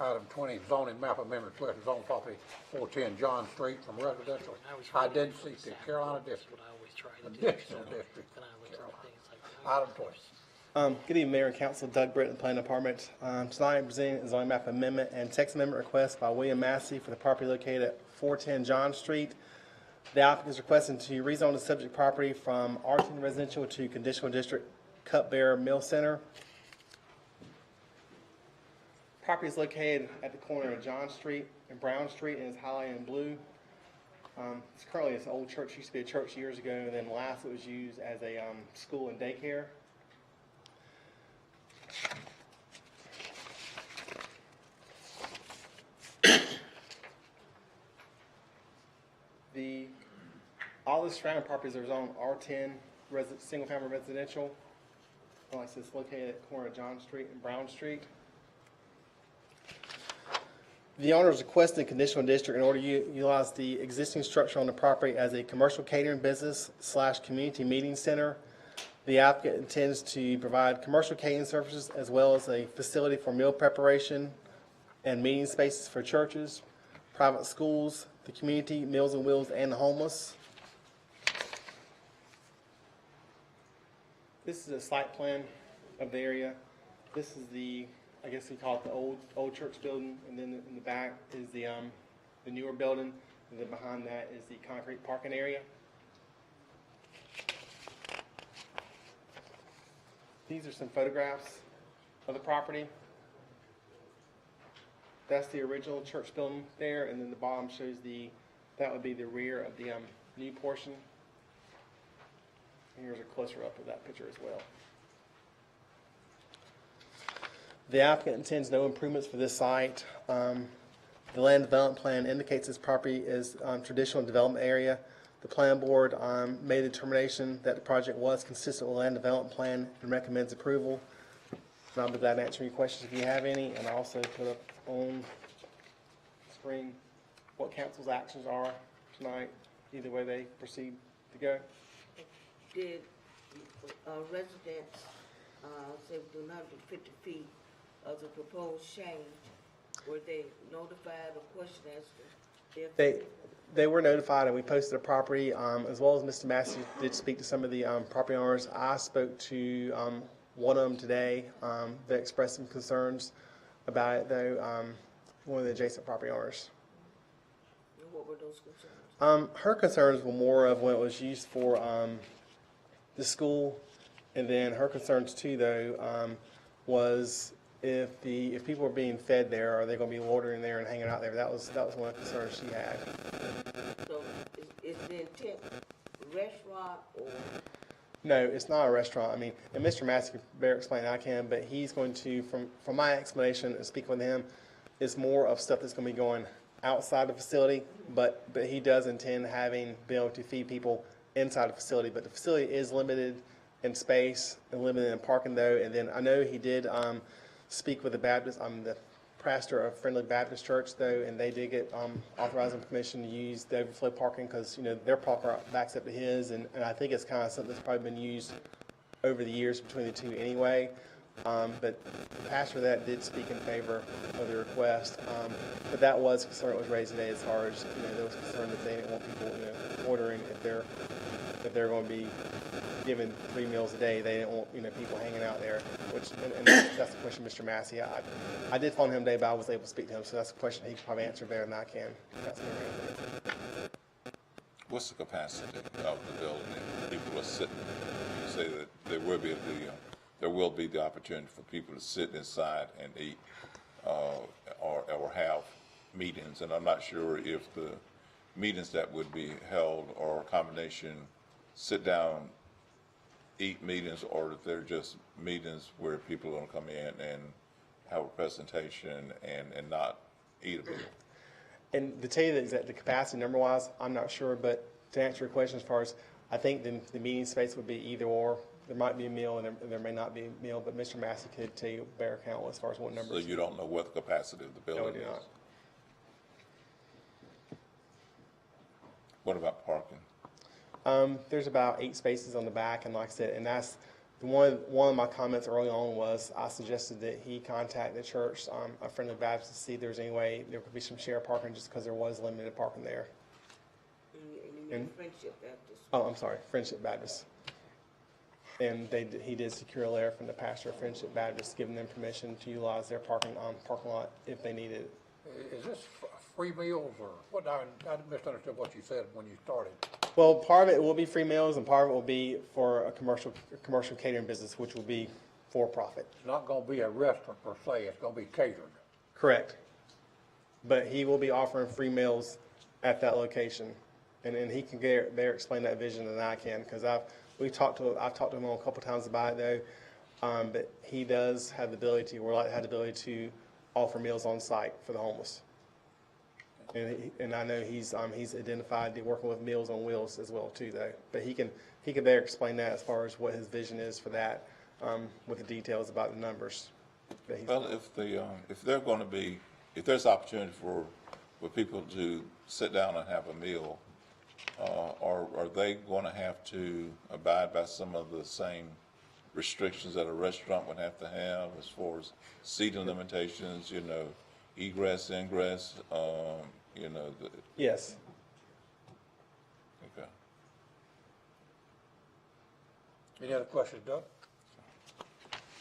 Item 20, zoning map amendment request zone property 410 John Street from residential high density to Carolina District. what I always try to do. Additional So district. then I look at things like, Item 20. Good evening, Mayor and Council. Doug Britton, Planning Department. Tonight I'm presenting a zoning map amendment and text amendment request by William Massey for the property located at 410 John Street. The applicant is requesting to rezone the subject property from R10 residential to conditional district Cupbearer Mill Center. Property is located at the corner of John Street and Brown Street and is highlighted in blue. It's currently an old church, used to be a church years ago, and then last it was used as a school and daycare. All the surrounding properties are zoned R10 single-family residential. Like I said, it's located at the corner of John Street and Brown Street. The owner is requesting a conditional district in order to utilize the existing structure on the property as a commercial catering business / community meeting center. The applicant intends to provide commercial catering services as well as a facility for meal preparation and meeting spaces for churches, private schools, the community, Meals on Wheels, and the homeless. This is a site plan of the area. This is the, I guess we call it the old church building, and then in the back is the newer building, and then behind that is the concrete parking area. These are some photographs of the property. That's the original church building there, and then the bottom shows that would be the rear of the new portion. And here's a closer up of that picture as well. The applicant intends no improvements for this site. The land development plan indicates this property is traditional development area. The plan board made a determination that the project was consistent with the land development plan and recommends approval. And I'll be glad to answer any questions if you have any, and I'll also put up on screen what council's actions are tonight, either way they proceed to go. Did residents say within 150 feet of the proposed change, were they notified or questioned as to if They were notified, and we posted a property, as well as Mr. Massey did speak to some of the property owners. I spoke to one of them today that expressed some concerns about it, though, one of the adjacent property owners. what were those concerns? Her concerns were more of when it was used for the school, and then her concerns too, though, was if people were being fed there, are they going to be loitering there and hanging out there? That was one of the concerns she had. So is the intent restaurant or? No, it's not a restaurant. I mean, and Mr. Massey can better explain than I can, but he's going to, from my explanation and speaking with him, it's more of stuff that's going to be going outside the facility, but he does intend having, being able to feed people inside the facility. But the facility is limited in space and limited in parking though. And then I know he did speak with the Baptist, the pastor of Friendly Baptist Church though, and they did get authorizing permission to use the overflow parking because, their parking lot backs up to his. And I think it's kind of something that's probably been used over the years between the two anyway. But the pastor that did speak in favor of the request. But that was concern that was raised today as far as, there was concern that they didn't want people, ordering if they're going to be given 3 meals a day. They didn't want, people hanging out there, which, and that's the question, Mr. Massey. I did phone him today, but I was able to speak to him, so that's a question he can probably answer better than I can. What's the capacity of the building? If people are sitting, you say that there will be the opportunity for people to sit inside and eat or have meetings, and I'm not sure if the meetings that would be held are a combination sit down, eat meetings, or if they're just meetings where people are going to come in and have a presentation and not eat a meal. And to tell you that the capacity number-wise, I'm not sure, but to answer your question as far as, I think the meeting space would be either or. There might be a meal and there may not be a meal, but Mr. Massey could tell you better count as far as what numbers. So you don't know what the capacity of the building is? No, I do not. What about parking? There's about 8 spaces on the back, and like I said, and that's one of my comments early on was I suggested that he contact the church, a Friendly Baptist, to see if there's any way there could be some shared parking, just because there was limited parking there. And Friendship Baptist. Oh, I'm sorry, Friendship Baptist. And he did secure a letter from the pastor of Friendship Baptist, giving them permission to utilize their parking lot if they needed it. Is this free meals or what? I misunderstood what you said when you started. Well, part of it will be free meals, and part of it will be for a commercial catering business, which will be for profit. It's not going to be a restaurant per se. It's going to be catered. Correct. But he will be offering free meals at that location, and he can better explain that vision than I can, because I've talked to him a couple times about it though. But he does have the ability, or like have the ability to offer meals on site for the homeless. And I know he's identified working with Meals on Wheels as well too though. But he can better explain that as far as what his vision is for that, with the details about the numbers. Well, if there's opportunity for people to sit down and have a meal, are they going to have to abide by some of the same restrictions that a restaurant would have to have as far as seating limitations, egress, ingress, Yes. Okay. Any other questions, Doug?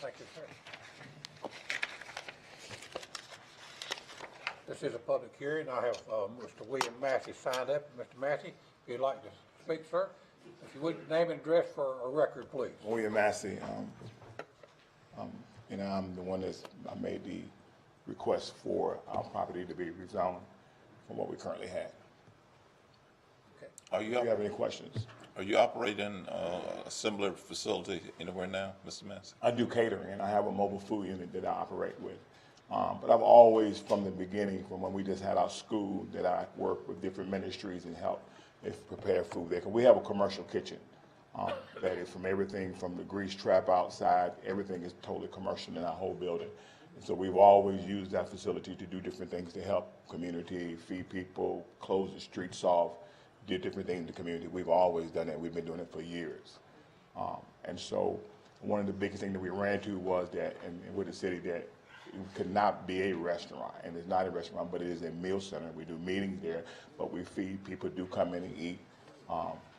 Thank you, sir. This is a public hearing. I have Mr. William Massey signed up. Mr. Massey, if you'd like to speak, sir, if you would, name and address for a record, please. William Massey. I'm the one I made the request for our property to be rezoned from what we currently have. Okay. Do you have any questions? Are you operating a similar facility anywhere now, Mr. Massey? I do catering, and I have a mobile food unit that I operate with. But I've always, from the beginning, from when we just had our school, that I work with different ministries and help prepare food there. 'Cause we have a commercial kitchen that is from everything from the grease trap outside, everything is totally commercial in our whole building. And so we've always used that facility to do different things to help community, feed people, close the streets off, do different things in the community. We've always done that. We've been doing it for years. And so one of the biggest things that we ran into was that, and with the city, that it could not be a restaurant, and it's not a restaurant, but it is a meal center. We do meetings there, but we feed people do come in and eat.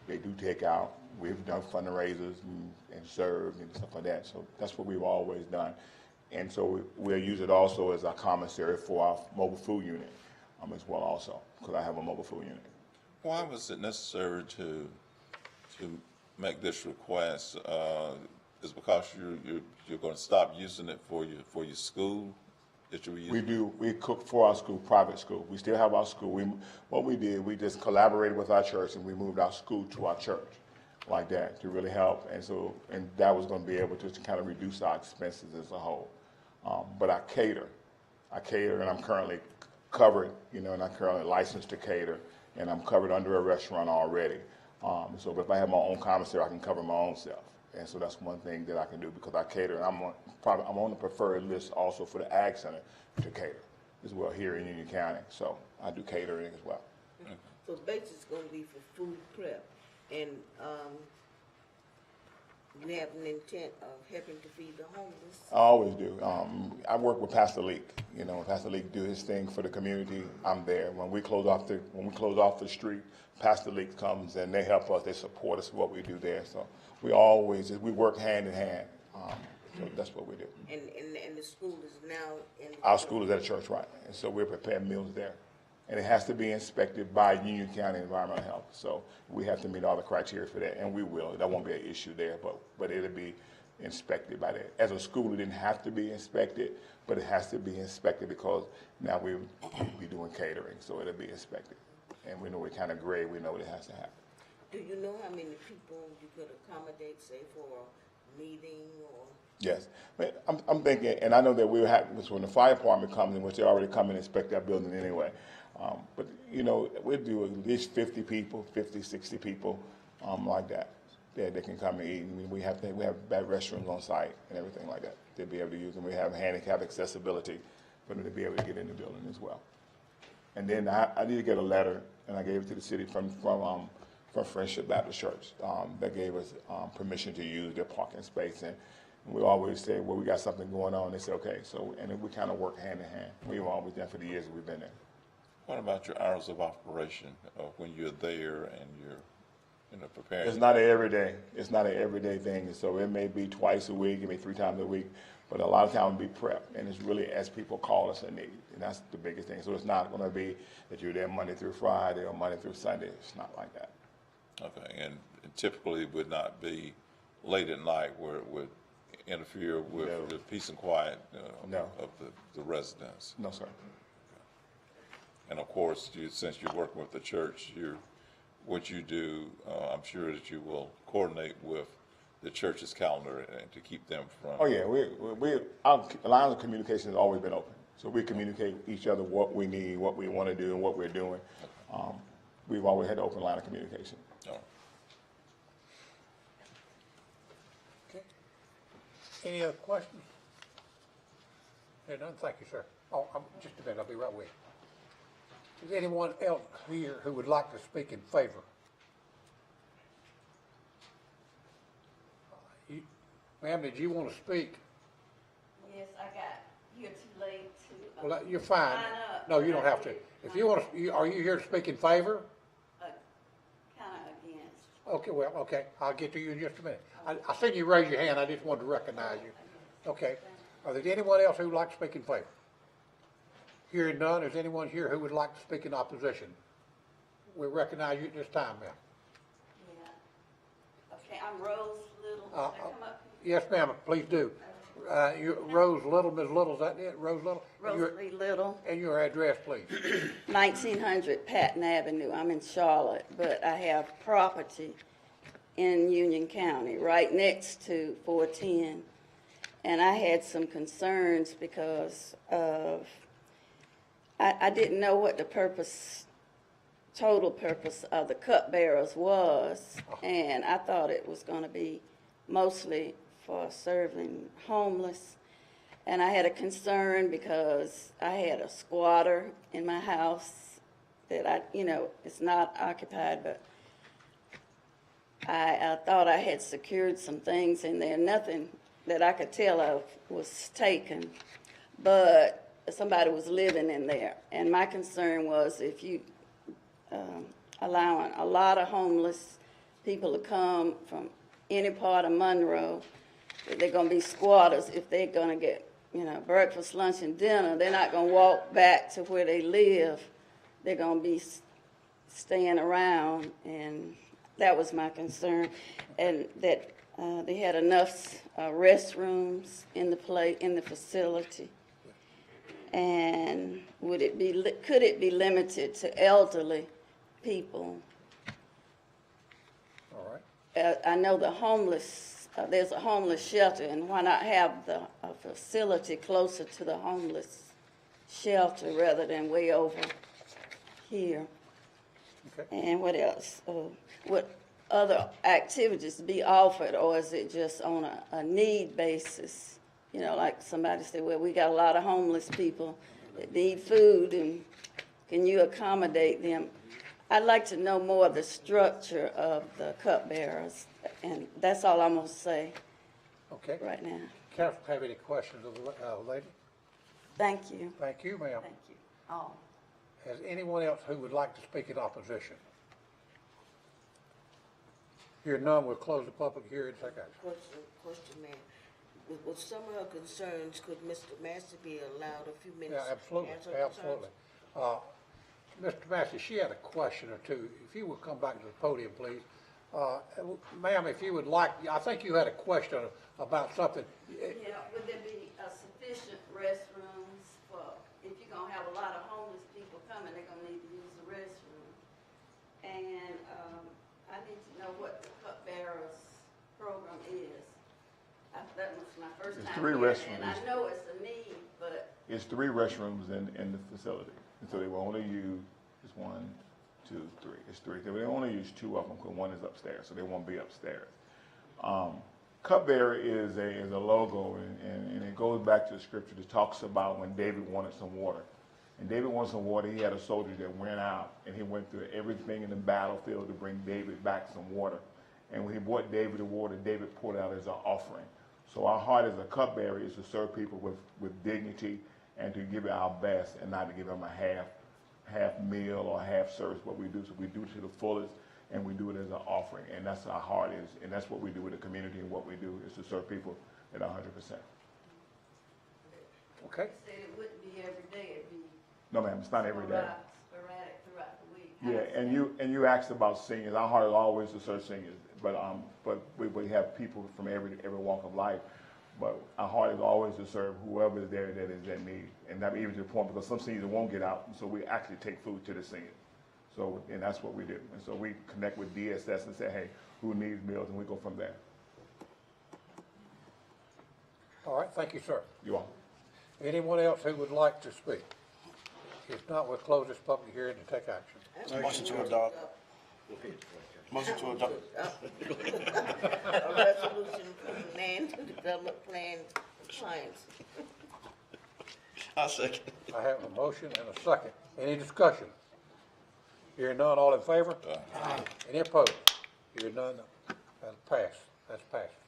They do take out. We've done fundraisers and served and stuff like that. So that's what we've always done. And so we'll use it also as our commissary for our mobile food unit as well also, because I have a mobile food unit. Why was it necessary to make this request? Is because you're going to stop using it for your school that you were using? We cook for our school, private school. We still have our school. What we did, we just collaborated with our church and we moved our school to our church like that to really help. And that was going to be able to kind of reduce our expenses as a whole. But I cater and I'm currently covered, you know, and I'm currently licensed to cater, and I'm covered under a restaurant already. So but if I have my own commissary, I can cover my own self. And so that's one thing that I can do because I cater, and I'm on the preferred list also for the Ag Center to cater as well here in Union County. So I do catering as well. So basically it's gonna be for food prep, and, you have an intent of helping to feed the homeless? I always do. I work with Pastor Leak. You know, when Pastor Leak do his thing for the community, I'm there. When we close off the street, Pastor Leak comes and they help us. They support us what we do there. So we work hand in hand. So that's what we do. And the school is now in? Our school is at a church, right? And so we're preparing meals there. And it has to be inspected by Union County Environmental Health. So we have to meet all the criteria for that, and we will. That won't be an issue there, but it'll be inspected by that. As a school, it didn't have to be inspected, but it has to be inspected because now we'll be doing catering, so it'll be inspected. And we know what kind of grade we know what it has to happen. Do you know how many people you could accommodate, say, for a meeting or? Yes, but I'm thinking, and I know that we'll have, when the fire department comes in, which they already come and inspect our building anyway. But, you know, we'll do at least 50 people, 50, 60 people, like that. They can come and eat. I mean, we have bad restrooms on site and everything like that. They'll be able to use them. We have handicap accessibility for them to be able to get in the building as well. And then I need to get a letter, and I gave it to the city from Friendship Baptist Church. That gave us permission to use their parking space. And we always say, well, we got something going on. They say, okay. So, and then we kind of work hand in hand. We've always done for the years that we've been there. What about your hours of operation when you're there and you're, you know, preparing? It's not an everyday. It's not an everyday thing. So it may be twice a week, it may be 3 times a week, but a lot of times it'll be prep, and it's really as people call us in need, and that's the biggest thing. So it's not going to be that you're there Monday through Friday or Monday through Sunday. It's not like that. Okay, and typically it would not be late at night where it would interfere with the peace and quiet of the residents. No, sir. And of course, since you're working with the church, what you do, I'm sure that you will coordinate with the church's calendar and to keep them from. Oh yeah, our lines of communication has always been open. So we communicate with each other what we need, what we want to do, and what we're doing. We've always had an open line of communication. Oh. Okay. Any other questions? Hey, none. Thank you, sir. Oh, just a minute. I'll be right with you. Is anyone else here who would like to speak in favor? Ma'am, did you want to speak? Yes, I got here too late to. Well, you're fine. Sign up. No, you don't have to. If you want to, are you here to speak in favor? Kind of against. Okay, well, okay. I'll get to you in just a minute. I seen you raise your hand. I just wanted to recognize you. Okay. Are there anyone else who would like to speak in favor? Hearing none, is anyone here who would like to speak in opposition? We recognize you at this time, ma'am. Yeah. Okay, I'm Rose Little. Can I come up? Yes, ma'am, please do. Rose Little, Ms. Little, is that it? Rose Little? Rosalie Little. And your address, please. 1900 Patton Avenue. I'm in Charlotte, but I have property in Union County, right next to 410. And I had some concerns because of I didn't know what the total purpose of the cupbearers was, and I thought it was going to be mostly for serving homeless. And I had a concern because I had a squatter in my house that it's not occupied, but I thought I had secured some things in there. Nothing that I could tell of was taken, but somebody was living in there. And my concern was if you allowing a lot of homeless people to come from any part of Monroe, that they're going to be squatters. If they're going to get, breakfast, lunch, and dinner, they're not going to walk back to where they live. They're going to be staying around, and that was my concern. And that they had enough restrooms in the facility. And could it be limited to elderly people? All right. I know the homeless, there's a homeless shelter, and why not have a facility closer to the homeless shelter rather than way over here. And what else? What other activities be offered, or is it just on a need basis? You know, like somebody said, well, we got a lot of homeless people that need food, and can you accommodate them? I'd like to know more of the structure of the cupbearers, and that's all I'm gonna say Okay. right now. Council have any questions of the lady? Thank you. Thank you, ma'am. Thank you. All. Has anyone else who would like to speak in opposition? Hearing none, we'll close the public hearing. Take action. Question, ma'am. With some of her concerns, could Mr. Massey be allowed a few minutes? Yeah, absolutely, to answer her absolutely. Mr. Massey, she had a question or two. If you would come back to the podium, please. Ma'am, if you would like, I think you had a question about something. Yeah, would there be sufficient restrooms for, if you're gonna have a lot of homeless people coming, they're gonna need to use the restroom? And, I need to know what the cupbearers program is. That was my first It's time 3 hearing it, restrooms. and I know it's a need, but It's 3 restrooms in the facility, and so they will only use, it's 1, 2, 3, it's 3. They will only use 2 of them, because 1 is upstairs, so they won't be upstairs. Cupbearer is a logo, and it goes back to the scripture that talks about when David wanted some water. And David wanted some water. He had a soldier that went out, and he went through everything in the battlefield to bring David back some water. And when he brought David the water, David poured it out as an offering. So our heart as a cupbearer is to serve people with dignity and to give it our best, and not to give them a half meal or half service. What we do, so we do it to the fullest, and we do it as an offering. And that's our heart is, and that's what we do with the community, and what we do is to serve people at 100%. Okay. you said it wouldn't be every day, it'd be No, ma'am, it's not every day. sporadic throughout the week. Yeah, and you asked about seniors. Our heart is always to serve seniors, but we have people from every walk of life. But our heart is always to serve whoever is there that is in need, and that even to the point because some seniors won't get out, so we actually take food to the seniors. So, and that's what we do. And so we connect with DSS and say, hey, who needs meals, and we go from there. All right, thank you, sir. You are. Anyone else who would like to speak? If not, we'll close this public hearing to take action. Motion to adopt. Motion to adopt. A resolution for land development plan compliance. I'll second. I have a motion and a second. Any discussion? Hearing none, all in favor? Aye. Any opposed? Hearing none, that's passed. That's passed.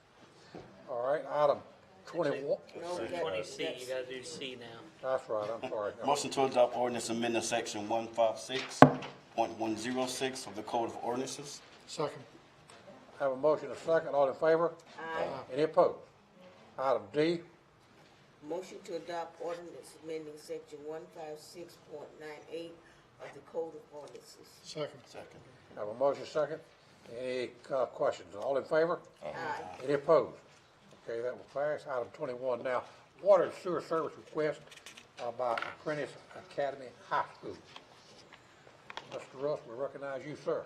All right, item 21. No, 20C, you gotta do C now. That's right, I'm sorry. Motion to adopt ordinance amending section 156.106 of the Code of Ordinances. Second. I have a motion and a second. All in favor? Aye. Any opposed? Item D. Motion to adopt ordinance amending section 156.98 of the Code of Ordinances. Second. Second. I have a motion second. Any questions? All in favor? Aye. Any opposed? Okay, that will pass. Item 21 now. Water and sewer service request by Apprentice Academy High School. Mr. Russ, we recognize you, sir.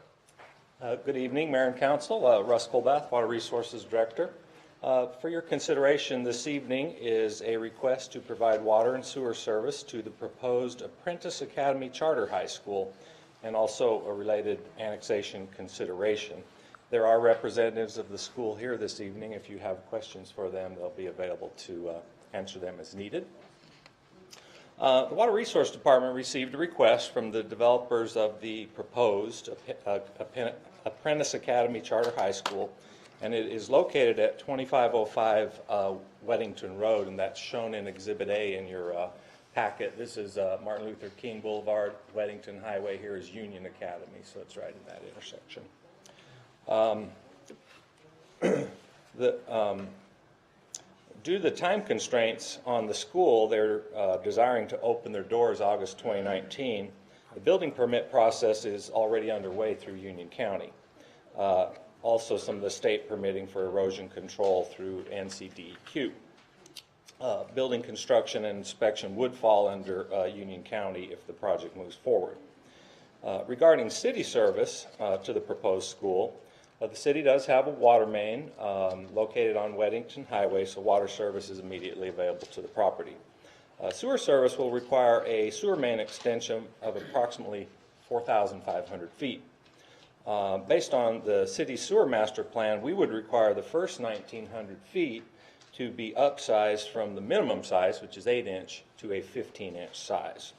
Good evening, Mayor and Council. Russ Colbath, Water Resources Director. For your consideration this evening is a request to provide water and sewer service to the proposed Apprentice Academy Charter High School, and also a related annexation consideration. There are representatives of the school here this evening. If you have questions for them, they'll be available to answer them as needed. The Water Resource Department received a request from the developers of the proposed Apprentice Academy Charter High School, and it is located at 2505 Weddington Road, and that's shown in Exhibit A in your packet. This is Martin Luther King Boulevard. Weddington Highway here is Union Academy, so it's right in that intersection. Due to the time constraints on the school, they're desiring to open their doors August 2019. The building permit process is already underway through Union County. Also, some of the state permitting for erosion control through NCDEQ. Building construction and inspection would fall under Union County if the project moves forward. Regarding city service to the proposed school, the city does have a water main located on Weddington Highway, so water service is immediately available to the property. Sewer service will require a sewer main extension of approximately 4,500 feet. Based on the city's sewer master plan, we would require the first 1,900 feet to be upsized from the minimum size, which is 8-inch, to a 15-inch size.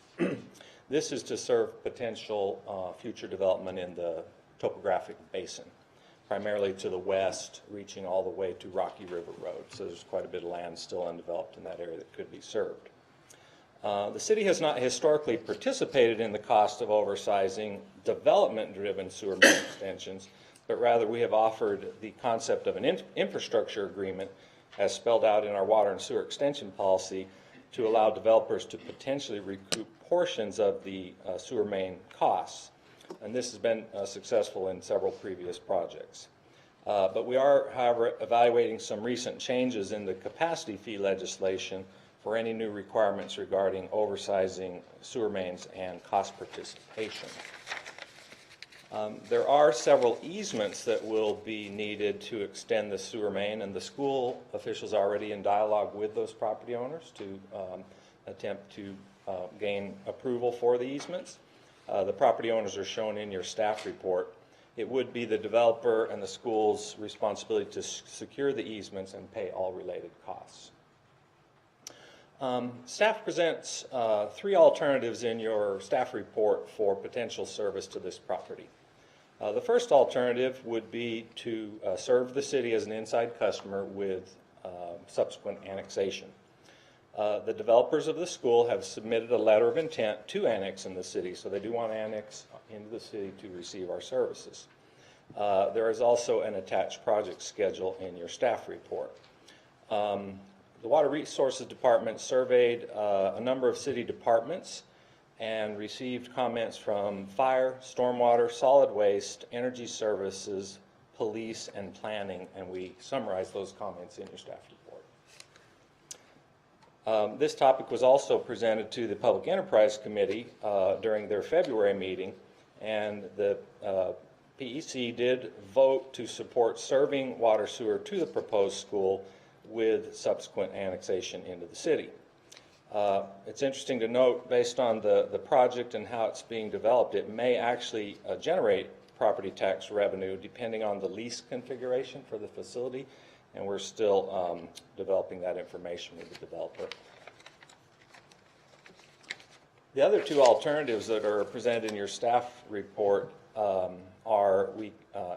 This is to serve potential future development in the topographic basin, primarily to the west, reaching all the way to Rocky River Road. So there's quite a bit of land still undeveloped in that area that could be served. The city has not historically participated in the cost of oversizing development-driven sewer main extensions, but rather we have offered the concept of an infrastructure agreement as spelled out in our water and sewer extension policy to allow developers to potentially recoup portions of the sewer main costs. And this has been successful in several previous projects. But we are, however, evaluating some recent changes in the capacity fee legislation for any new requirements regarding oversizing sewer mains and cost participation. There are several easements that will be needed to extend the sewer main, and the school officials are already in dialogue with those property owners to attempt to gain approval for the easements. The property owners are shown in your staff report. It would be the developer and the school's responsibility to secure the easements and pay all related costs. Staff presents 3 alternatives in your staff report for potential service to this property. The first alternative would be to serve the city as an inside customer with subsequent annexation. The developers of the school have submitted a letter of intent to annex in the city, so they do want to annex into the city to receive our services. There is also an attached project schedule in your staff report. The Water Resources Department surveyed a number of city departments and received comments from fire, stormwater, solid waste, energy services, police, and planning, and we summarized those comments in your staff report. This topic was also presented to the Public Enterprise Committee during their February meeting, and the PEC did vote to support serving water sewer to the proposed school with subsequent annexation into the city. It's interesting to note, based on the project and how it's being developed, it may actually generate property tax revenue depending on the lease configuration for the facility, and we're still developing that information with the developer. The other 2 alternatives that are presented in your staff report are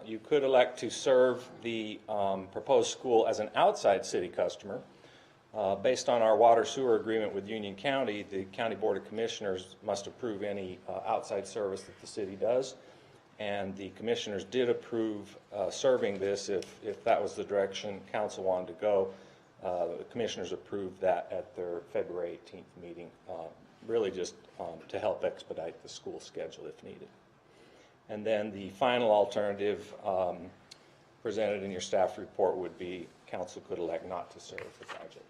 you could elect to serve the proposed school as an outside city customer. Based on our water sewer agreement with Union County, the County Board of Commissioners must approve any outside service that the city does, and the commissioners did approve serving this if that was the direction council wanted to go. The commissioners approved that at their February 18th meeting, really just to help expedite the school schedule if needed. And then the final alternative presented in your staff report would be council could elect not to serve the project.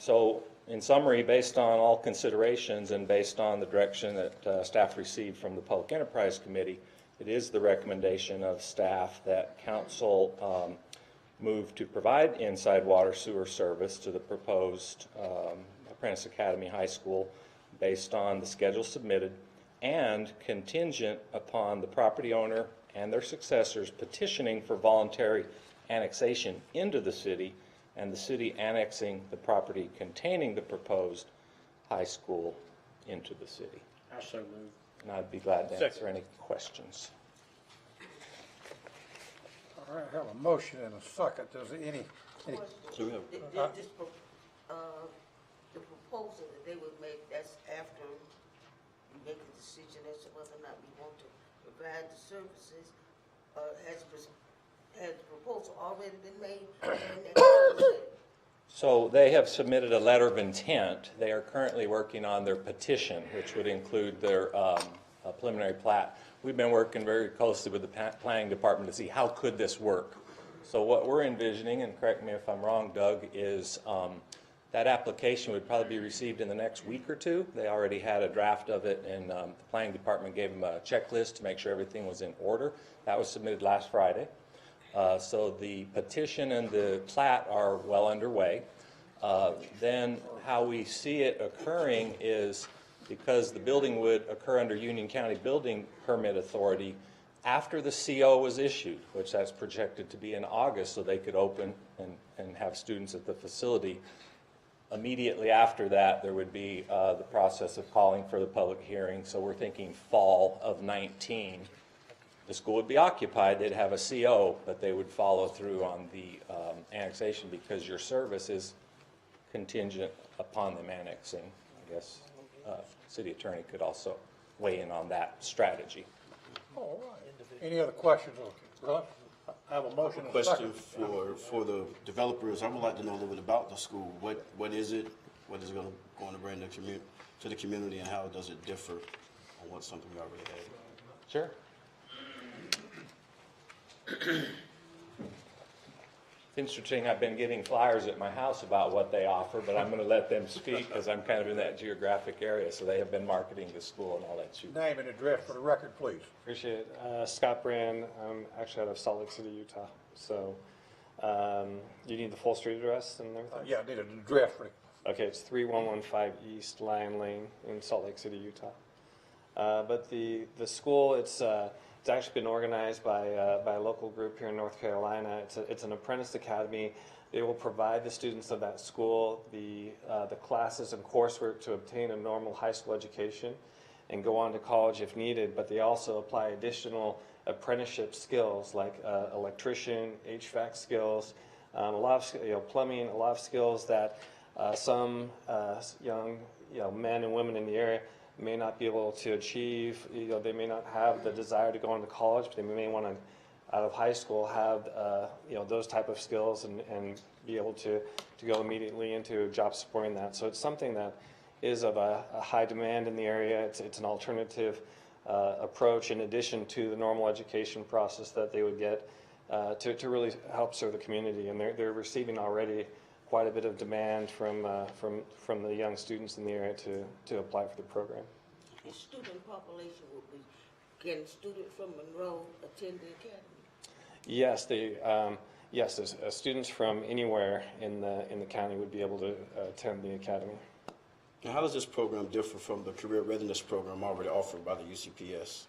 So in summary, based on all considerations and based on the direction that staff received from the Public Enterprise Committee, it is the recommendation of staff that council move to provide inside water sewer service to the proposed Apprentice Academy High School based on the schedule submitted and contingent upon the property owner and their successors petitioning for voluntary annexation into the city and the city annexing the property containing the proposed high school into the city. I so move. And I'd be glad to answer any questions. All right, I have a motion and a second. Does any The proposal that they would make, that's after you make a decision as to whether or not we want to provide the services, has the proposal already been made? So they have submitted a letter of intent. They are currently working on their petition, which would include their preliminary plat. We've been working very closely with the planning department to see how could this work. So what we're envisioning, and correct me if I'm wrong, Doug, is that application would probably be received in the next week or 2. They already had a draft of it, and the planning department gave them a checklist to make sure everything was in order. That was submitted last Friday. So the petition and the plat are well underway. Then how we see it occurring is because the building would occur under Union County Building Permit Authority after the CO was issued, which that's projected to be in August, so they could open and have students at the facility. Immediately after that, there would be the process of calling for the public hearing. So we're thinking fall of 19. The school would be occupied, they'd have a CO, but they would follow through on the annexation because your service is contingent upon them annexing. I guess city attorney could also weigh in on that strategy. All right. Any other questions? I have a motion and a Question second. for the developers. I would like to know a little bit about the school. What is it? What is it going to bring to the community, and how does it differ on what something we already have? Sure. It's interesting, I've been getting flyers at my house about what they offer, but I'm going to let them speak because I'm kind of in that geographic area, so they have been marketing the school, and I'll let you. Name and address for the record, please. Appreciate it. Scott Brand. I'm actually out of Salt Lake City, Utah. So you need the full street address and everything? Yeah, I need an address for it. Okay, it's 3115 East Lion Lane in Salt Lake City, Utah. But the school, it's actually been organized by a local group here in North Carolina. It's an apprentice academy. They will provide the students of that school the classes and coursework to obtain a normal high school education and go on to college if needed, but they also apply additional apprenticeship skills like electrician, HVAC skills, a lot of plumbing, a lot of skills that some young men and women in the area may not be able to achieve. They may not have the desire to go into college, but they may want to, out of high school, have those type of skills and be able to go immediately into a job supporting that. So it's something that is of a high demand in the area. It's an alternative approach in addition to the normal education process that they would get to really help serve the community. And they're receiving already quite a bit of demand from the young students in the area to apply for the program. The student population will be, can students from Monroe attend the academy? Yes, students from anywhere in the county would be able to attend the academy. Now, how does this program differ from the career readiness program already offered by the UCPS?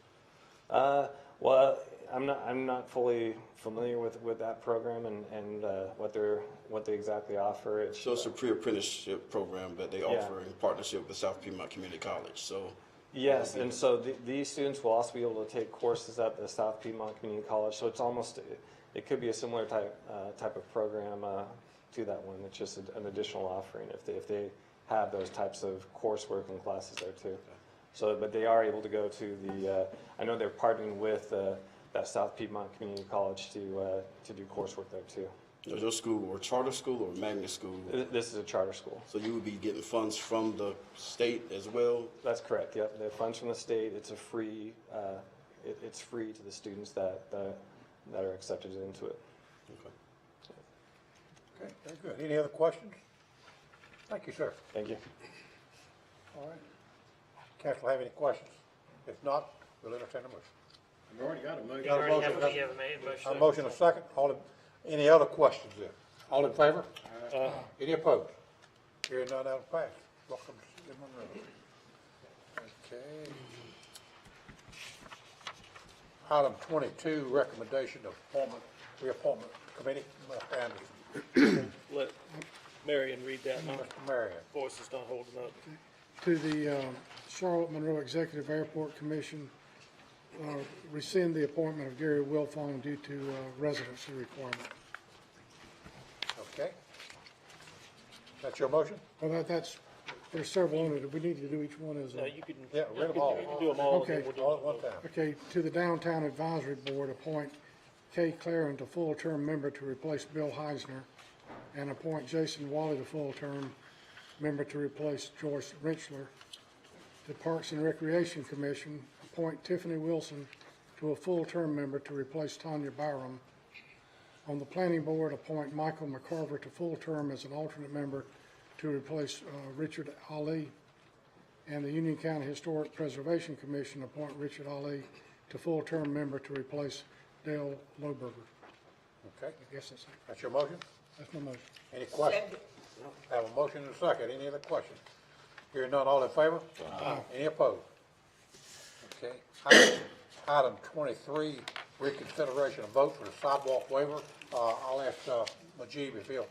Well, I'm not fully familiar with that program and what they exactly offer. So it's a pre-apprenticeship program that they offer in partnership with South Piedmont Community College. So yes, and so these students will also be able to take courses at the South Piedmont Community College. So it's almost, it could be a similar type of program to that one. It's just an additional offering if they have those types of coursework and classes there too. So, but they are able to go to the. I know they're partnering with that South Piedmont Community College to do coursework there too. Is your school a charter school or magnet school? This is a charter school. So you would be getting funds from the state as well? That's correct. Yep, the funds from the state. It's a free. It's free to the students that are accepted into it. Okay, very good. Any other questions? Thank you, sir. Thank you. All right. Council have any questions? If not, we'll entertain a motion. I've already got a motion. You already have a motion. A motion, a second. Any other questions then? All in favor? Any opposed? Hearing none, that'll pass. Welcome to City of Monroe. Okay. Item 22, recommendation of reappointment committee. Mr. Anderson. Let Marion read that. My Mr. Marion. voice is not holding up. To the Charlotte Monroe Executive Airport Commission, rescind the appointment of Gary Wilfong due to residency requirement. Okay. That's your motion? Well, there's several on it. We need to do each one as a. You can. Yeah, read them all. You can do them all. Okay. All at one time. Okay, to the Downtown Advisory Board, appoint Kay Claren to full-term member to replace Bill Heisner, and appoint Jason Wally to full-term member to replace Joyce Rentschler. The Parks and Recreation Commission, appoint Tiffany Wilson to a full-term member to replace Tanya Byram. On the Planning Board, appoint Michael McCarver to full-term as an alternate member to replace Richard Ali. And the Union County Historic Preservation Commission, appoint Richard Ali to full-term member to replace Dale Loberger. Okay. I guess that's it. That's your motion? That's my motion. Any questions? Second. I have a motion and a second. Any other questions? Hearing none, all in favor? Any opposed? Okay. Item 23, reconsideration of vote for the sidewalk waiver. I'll ask Majib if he'll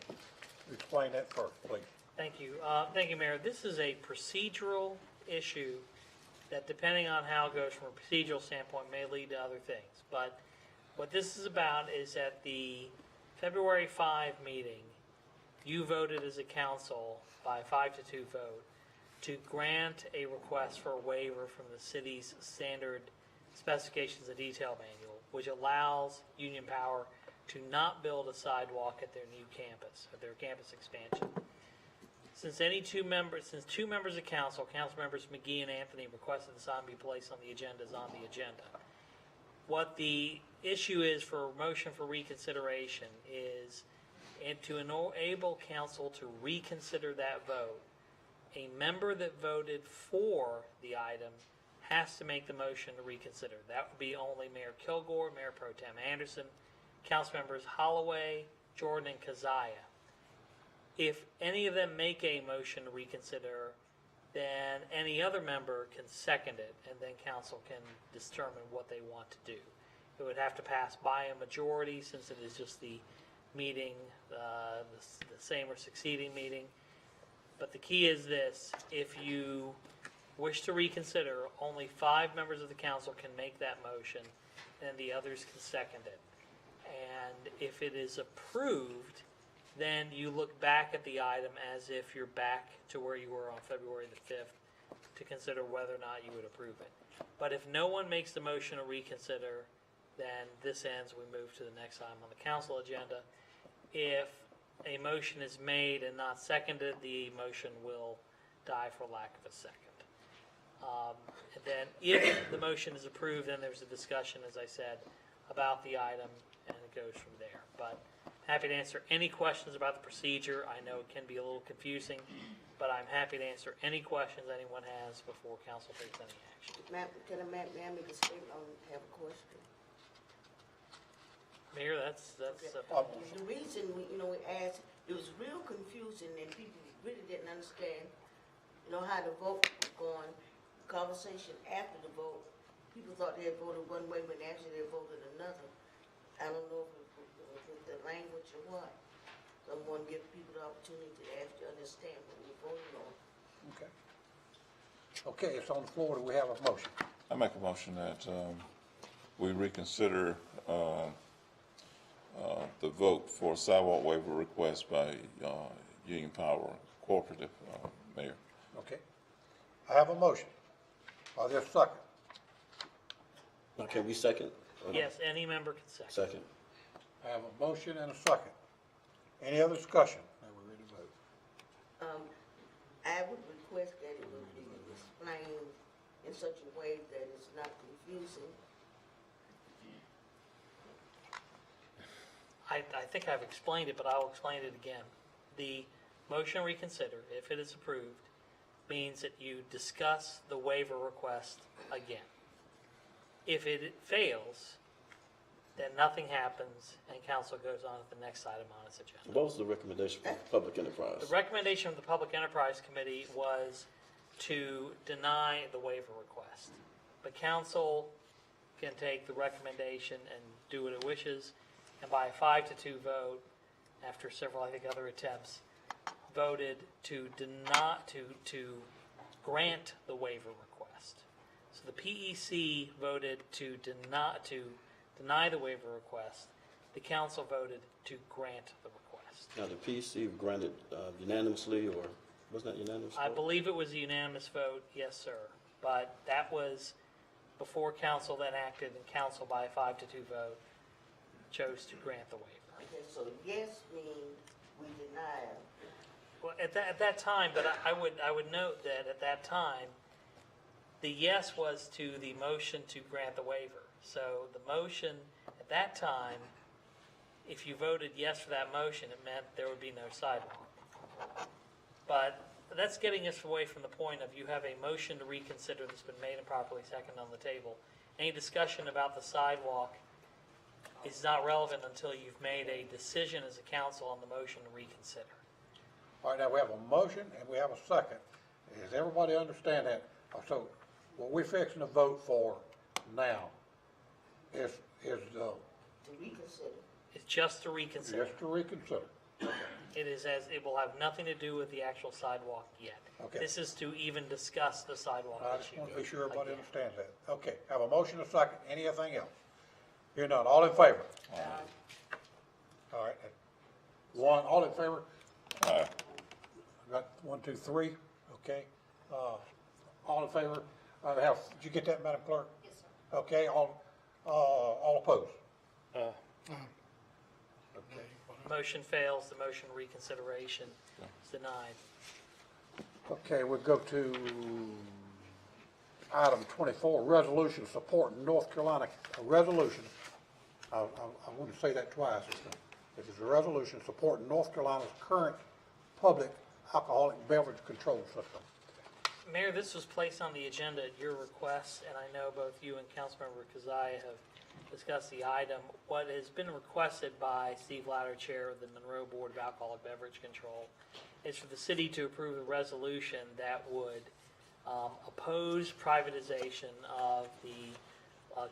explain that first, please. Thank you. Thank you, Mayor. This is a procedural issue that, depending on how it goes from a procedural standpoint, may lead to other things. But what this is about is at the February 5 meeting, you voted as a council by 5-2 vote to grant a request for a waiver from the city's standard specifications of detail manual, which allows Union Power to not build a sidewalk at their new campus, at their campus expansion. Since two members of council members McGee and Anthony, requested this item be placed on the agenda is on the agenda. What the issue is for a motion for reconsideration is, and to enable council to reconsider that vote, a member that voted for the item has to make the motion to reconsider. That would be only Mayor Kilgore, Mayor Pro Tem Anderson, council members Holloway, Jordan, and Keziah. If any of them make a motion to reconsider, then any other member can second it, and then council can determine what they want to do. It would have to pass by a majority, since it is just the meeting, the same or succeeding meeting. But the key is this: if you wish to reconsider, only 5 members of the council can make that motion, and the others can second it. And if it is approved, then you look back at the item as if you're back to where you were on February the 5th to consider whether or not you would approve it. But if no one makes the motion to reconsider, then this ends. We move to the next item on the council agenda. If a motion is made and not seconded, the motion will die for lack of a second. And then if the motion is approved, then there's a discussion, as I said, about the item, and it goes from there. But happy to answer any questions about the procedure. I know it can be a little confusing, but I'm happy to answer any questions anyone has before council takes any action. Can I make a statement? I have a question. Mayor, that's The reason we asked, it was real confusing, and people really didn't understand, how the vote was going. Conversation after the vote, people thought they had voted one way, but actually they voted another. I don't know if it's the language or what. So I want to give people the opportunity to actually understand what we're voting on. Okay. Okay, it's on the floor. Do we have a motion? I make a motion that we reconsider the vote for sidewalk waiver request by Union Power Cooperative, Mayor. Okay. I have a motion. Are there a second? Okay, we second? yes, any member can second. Second. I have a motion and a second. Any other discussion? Now we're ready to vote. I would request that it would be explained in such a way that it's not confusing. I think I've explained it, but I'll explain it again. The motion to reconsider, if it is approved, means that you discuss the waiver request again. If it fails, then nothing happens and council goes on to the next item on its agenda. What was the recommendation from Public Enterprise? The recommendation of the Public Enterprise Committee was to deny the waiver request. But council can take the recommendation and do what it wishes, and by a 5-2 vote, after several, I think, other attempts, voted to grant the waiver request. So the PEC voted to deny the waiver request. The council voted to grant the request. Now, the PEC granted unanimously, or wasn't that unanimous? I believe it was a unanimous vote, yes, sir. But that was before council then acted, and council by a 5-2 vote chose to grant the waiver. Okay, so yes means we deny it. Well, at that time, but I would note that at that time, the yes was to the motion to grant the waiver. So the motion at that time, if you voted yes for that motion, it meant there would be no sidewalk. But that's getting us away from the point of you have a motion to reconsider that's been made and properly seconded on the table. Any discussion about the sidewalk is not relevant until you've made a decision as a council on the motion to reconsider. All right, now we have a motion and we have a second. Does everybody understand that? So what we're fixing to vote for now is It's just to reconsider. just to reconsider. It is it will have nothing to do with the actual sidewalk yet. Okay. This is to even discuss the sidewalk I just issue. want to be sure everybody understands that. Okay, have a motion, a second, anything else? Hearing none, all in favor? All right, one, all in favor? Aye. Got 1, 2, 3, okay. All in favor? Did you get that, Madam Clerk? Yes, sir. Okay, all opposed? Okay. Motion fails, the motion reconsideration is denied. Okay, we'll go to item 24, resolution supporting North Carolina, a resolution, I want to say that twice. It is a resolution supporting North Carolina's current public alcoholic beverage control system. Mayor, this was placed on the agenda at your request, and I know both you and Councilmember Keziah have discussed the item. What has been requested by Steve Louder, Chair of the Monroe Board of Alcoholic Beverage Control, is for the city to approve a resolution that would oppose privatization of the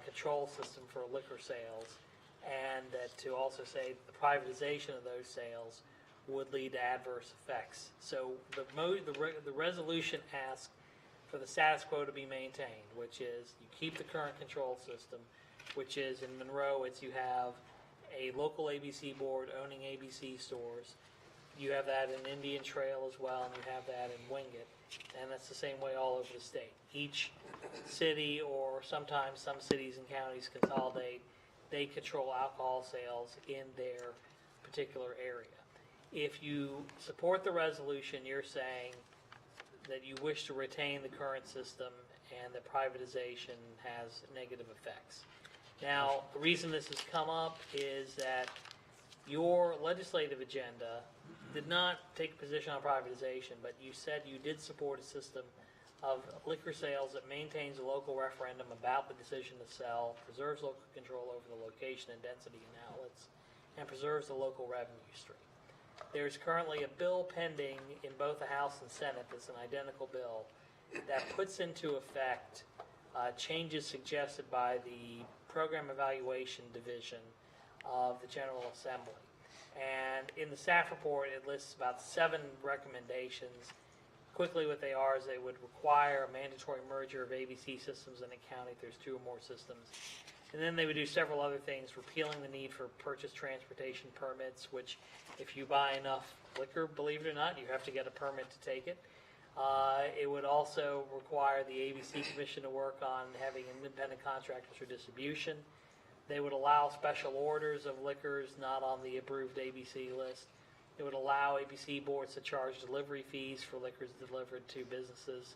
control system for liquor sales, and that to also say the privatization of those sales would lead to adverse effects. So the resolution asks for the status quo to be maintained, which is you keep the current control system, which is in Monroe, it's you have a local ABC board owning ABC stores. You have that in Indian Trail as well, and you have that in Wingate, and that's the same way all over the state. Each city, or sometimes some cities and counties consolidate, they control alcohol sales in their particular area. If you support the resolution, you're saying that you wish to retain the current system and that privatization has negative effects. Now, the reason this has come up is that your legislative agenda did not take a position on privatization, but you said you did support a system of liquor sales that maintains a local referendum about the decision to sell, preserves local control over the location and density in outlets, and preserves the local revenue stream. There's currently a bill pending in both the House and Senate that's an identical bill that puts into effect changes suggested by the Program Evaluation Division of the General Assembly. And in the staff report, it lists about 7 recommendations. Quickly, what they are is they would require a mandatory merger of ABC systems in a county if there's 2 or more systems. And then they would do several other things, repealing the need for purchase transportation permits, which if you buy enough liquor, believe it or not, you have to get a permit to take it. It would also require the ABC Commission to work on having independent contractors for distribution. They would allow special orders of liquors not on the approved ABC list. It would allow ABC boards to charge delivery fees for liquors delivered to businesses,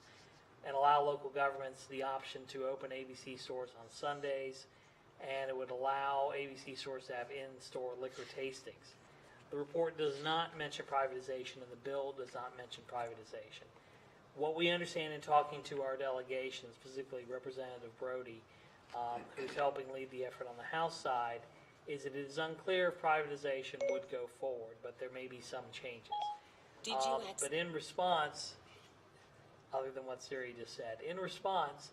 and allow local governments the option to open ABC stores on Sundays, and it would allow ABC stores to have in-store liquor tastings. The report does not mention privatization, and the bill does not mention privatization. What we understand in talking to our delegation, specifically Representative Brody, who's helping lead the effort on the House side, is that it is unclear if privatization would go forward, but there may be some changes. But in response, other than what Siri just said, in response,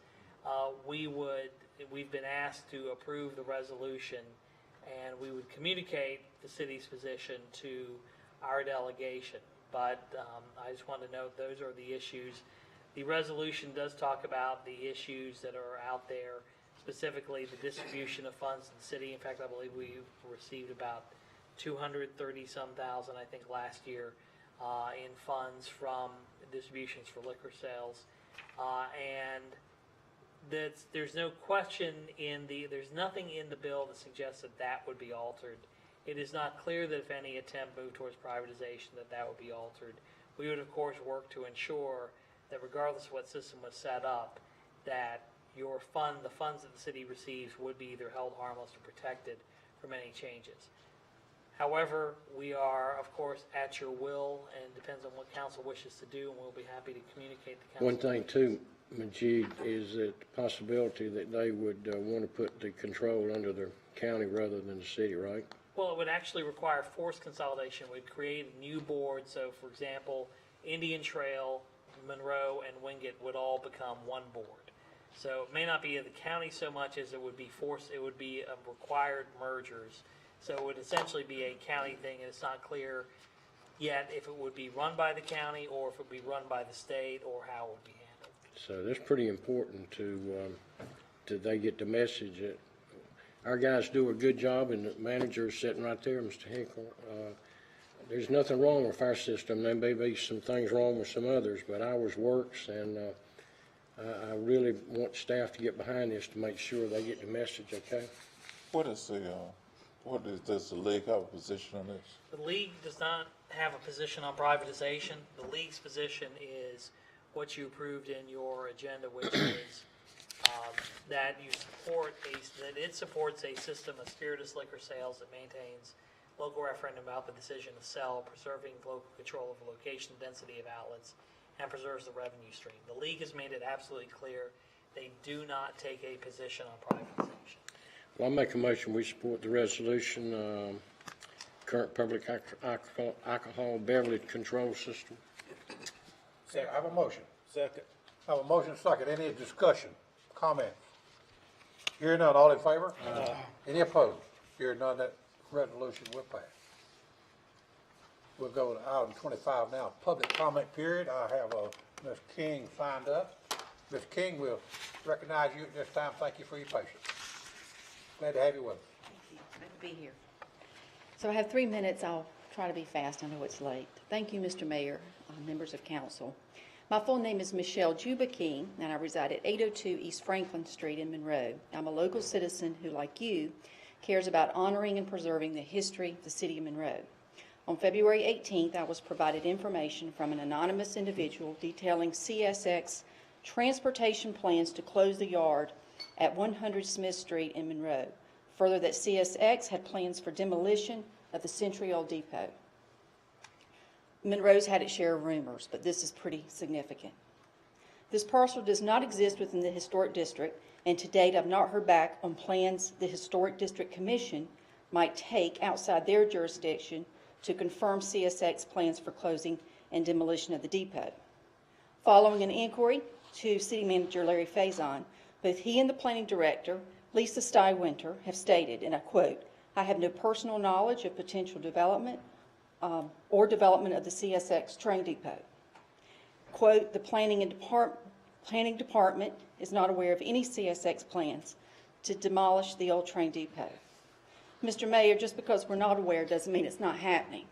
we've been asked to approve the resolution, and we would communicate the city's position to our delegation. But I just want to note those are the issues. The resolution does talk about the issues that are out there, specifically the distribution of funds in the city. In fact, I believe we received about 230-some thousand, I think, last year in funds from distributions for liquor sales. And there's no question there's nothing in the bill that suggests that would be altered. It is not clear that if any attempt moved towards privatization that would be altered. We would, of course, work to ensure that regardless of what system was set up, that the funds that the city receives would be either held harmless or protected from any changes. However, we are, of course, at your will, and depends on what council wishes to do, and we'll be happy to communicate the council. One thing too, Majid, is that the possibility that they would want to put the control under the county rather than the city, right? Well, it would actually require force consolidation. We'd create a new board. So, for example, Indian Trail, Monroe, and Wingate would all become one board. So it may not be in the county so much as it would be required mergers. So it would essentially be a county thing, and it's not clear yet if it would be run by the county or if it would be run by the state or how it would be handled. So that's pretty important to they get the message that our guys do a good job, and the manager is sitting right there, Mr. Hinkle. There's nothing wrong with our system. There may be some things wrong with some others, but ours works, and I really want staff to get behind this to make sure they get the message, okay? Does the league have a position on this? The league does not have a position on privatization. The league's position is what you approved in your agenda, which is that it supports a system of spirituous liquor sales that maintains local referendum about the decision to sell, preserving local control of the location density of outlets, and preserves the revenue stream. The league has made it absolutely clear they do not take a position on privatization. Well, I make a motion we support the resolution, current public alcohol beverage control system. Okay, I have a motion. Second. I have a motion second. Any discussion, comments? Hearing none, all in favor? Any opposed? Hearing none, that resolution will pass. We'll go to item 25 now, public comment period. I have Ms. King signed up. Ms. King, we'll recognize you at this time. Thank you for your patience. Glad to have you with us. Thank you. Glad to be here. So I have 3 minutes. I'll try to be fast. I know it's late. Thank you, Mr. Mayor, members of council. My full name is Michelle Juba King, and I reside at 802 East Franklin Street in Monroe. I'm a local citizen who, like you, cares about honoring and preserving the history of the city of Monroe. On February 18th, I was provided information from an anonymous individual detailing CSX transportation plans to close the yard at 100 Smith Street in Monroe. Further, that CSX had plans for demolition of the Century Oil Depot. Monroe's had its share of rumors, but this is pretty significant. This parcel does not exist within the Historic District, and to date I've not heard back on plans the Historic District Commission might take outside their jurisdiction to confirm CSX plans for closing and demolition of the depot. Following an inquiry to City Manager Larry Faison, both he and the Planning Director, Lisa Stywinter, have stated, and I quote, "I have no personal knowledge of potential development or development of the CSX train depot." Quote, "The planning department is not aware of any CSX plans to demolish the old train depot." Mr. Mayor, just because we're not aware doesn't mean it's not happening.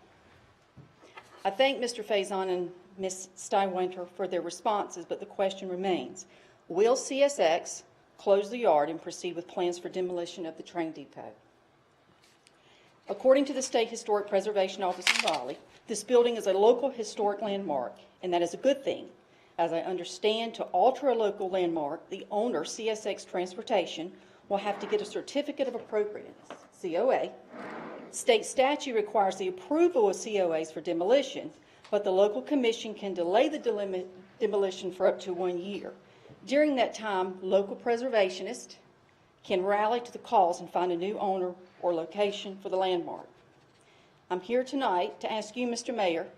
I thank Mr. Faison and Ms. Stywinter for their responses, but the question remains, will CSX close the yard and proceed with plans for demolition of the train depot? According to the State Historic Preservation Office in Raleigh, this building is a local historic landmark, and that is a good thing. As I understand, to alter a local landmark, the owner, CSX Transportation, will have to get a certificate of appropriateness, COA. State statute requires the approval of COAs for demolition, but the local commission can delay the demolition for up to 1 year. During that time, local preservationists can rally to the cause and find a new owner or location for the landmark. I'm here tonight to ask you, Mr. Mayor,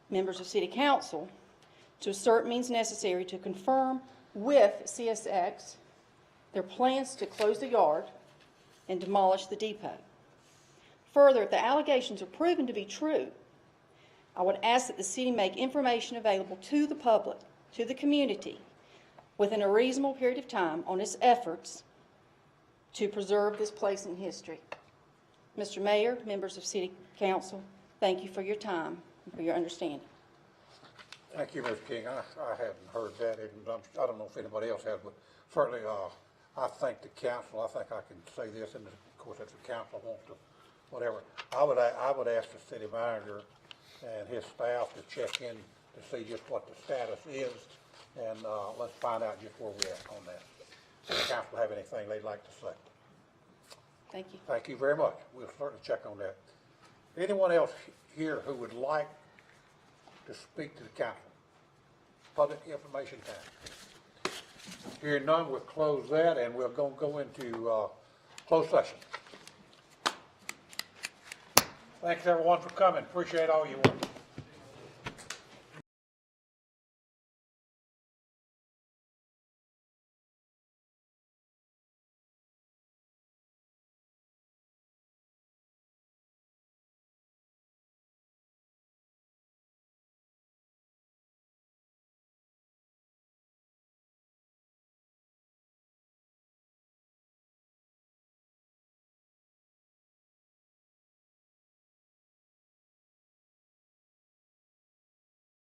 members of City Council, to assert means necessary to confirm with CSX their plans to close the yard and demolish the depot. Further, if the allegations are proven to be true, I would ask that the city make information available to the public, to the community, within a reasonable period of time on its efforts to preserve this place in history. Mr. Mayor, members of City Council, thank you for your time and for your understanding. Thank you, Ms. King. I hadn't heard that, and I don't know if anybody else has, but certainly I thank the council. I think I can say this, and of course, if the council wants to, whatever. I would ask the city manager and his staff to check in to see just what the status is, and let's find out just where we're at on that. Does the council have anything they'd like to say? Thank you. Thank you very much. We'll certainly check on that. Anyone else here who would like to speak to the council? Public information time. Hearing none, we'll close that, and we're going to go into closed session. Thanks everyone for coming. Appreciate all you work.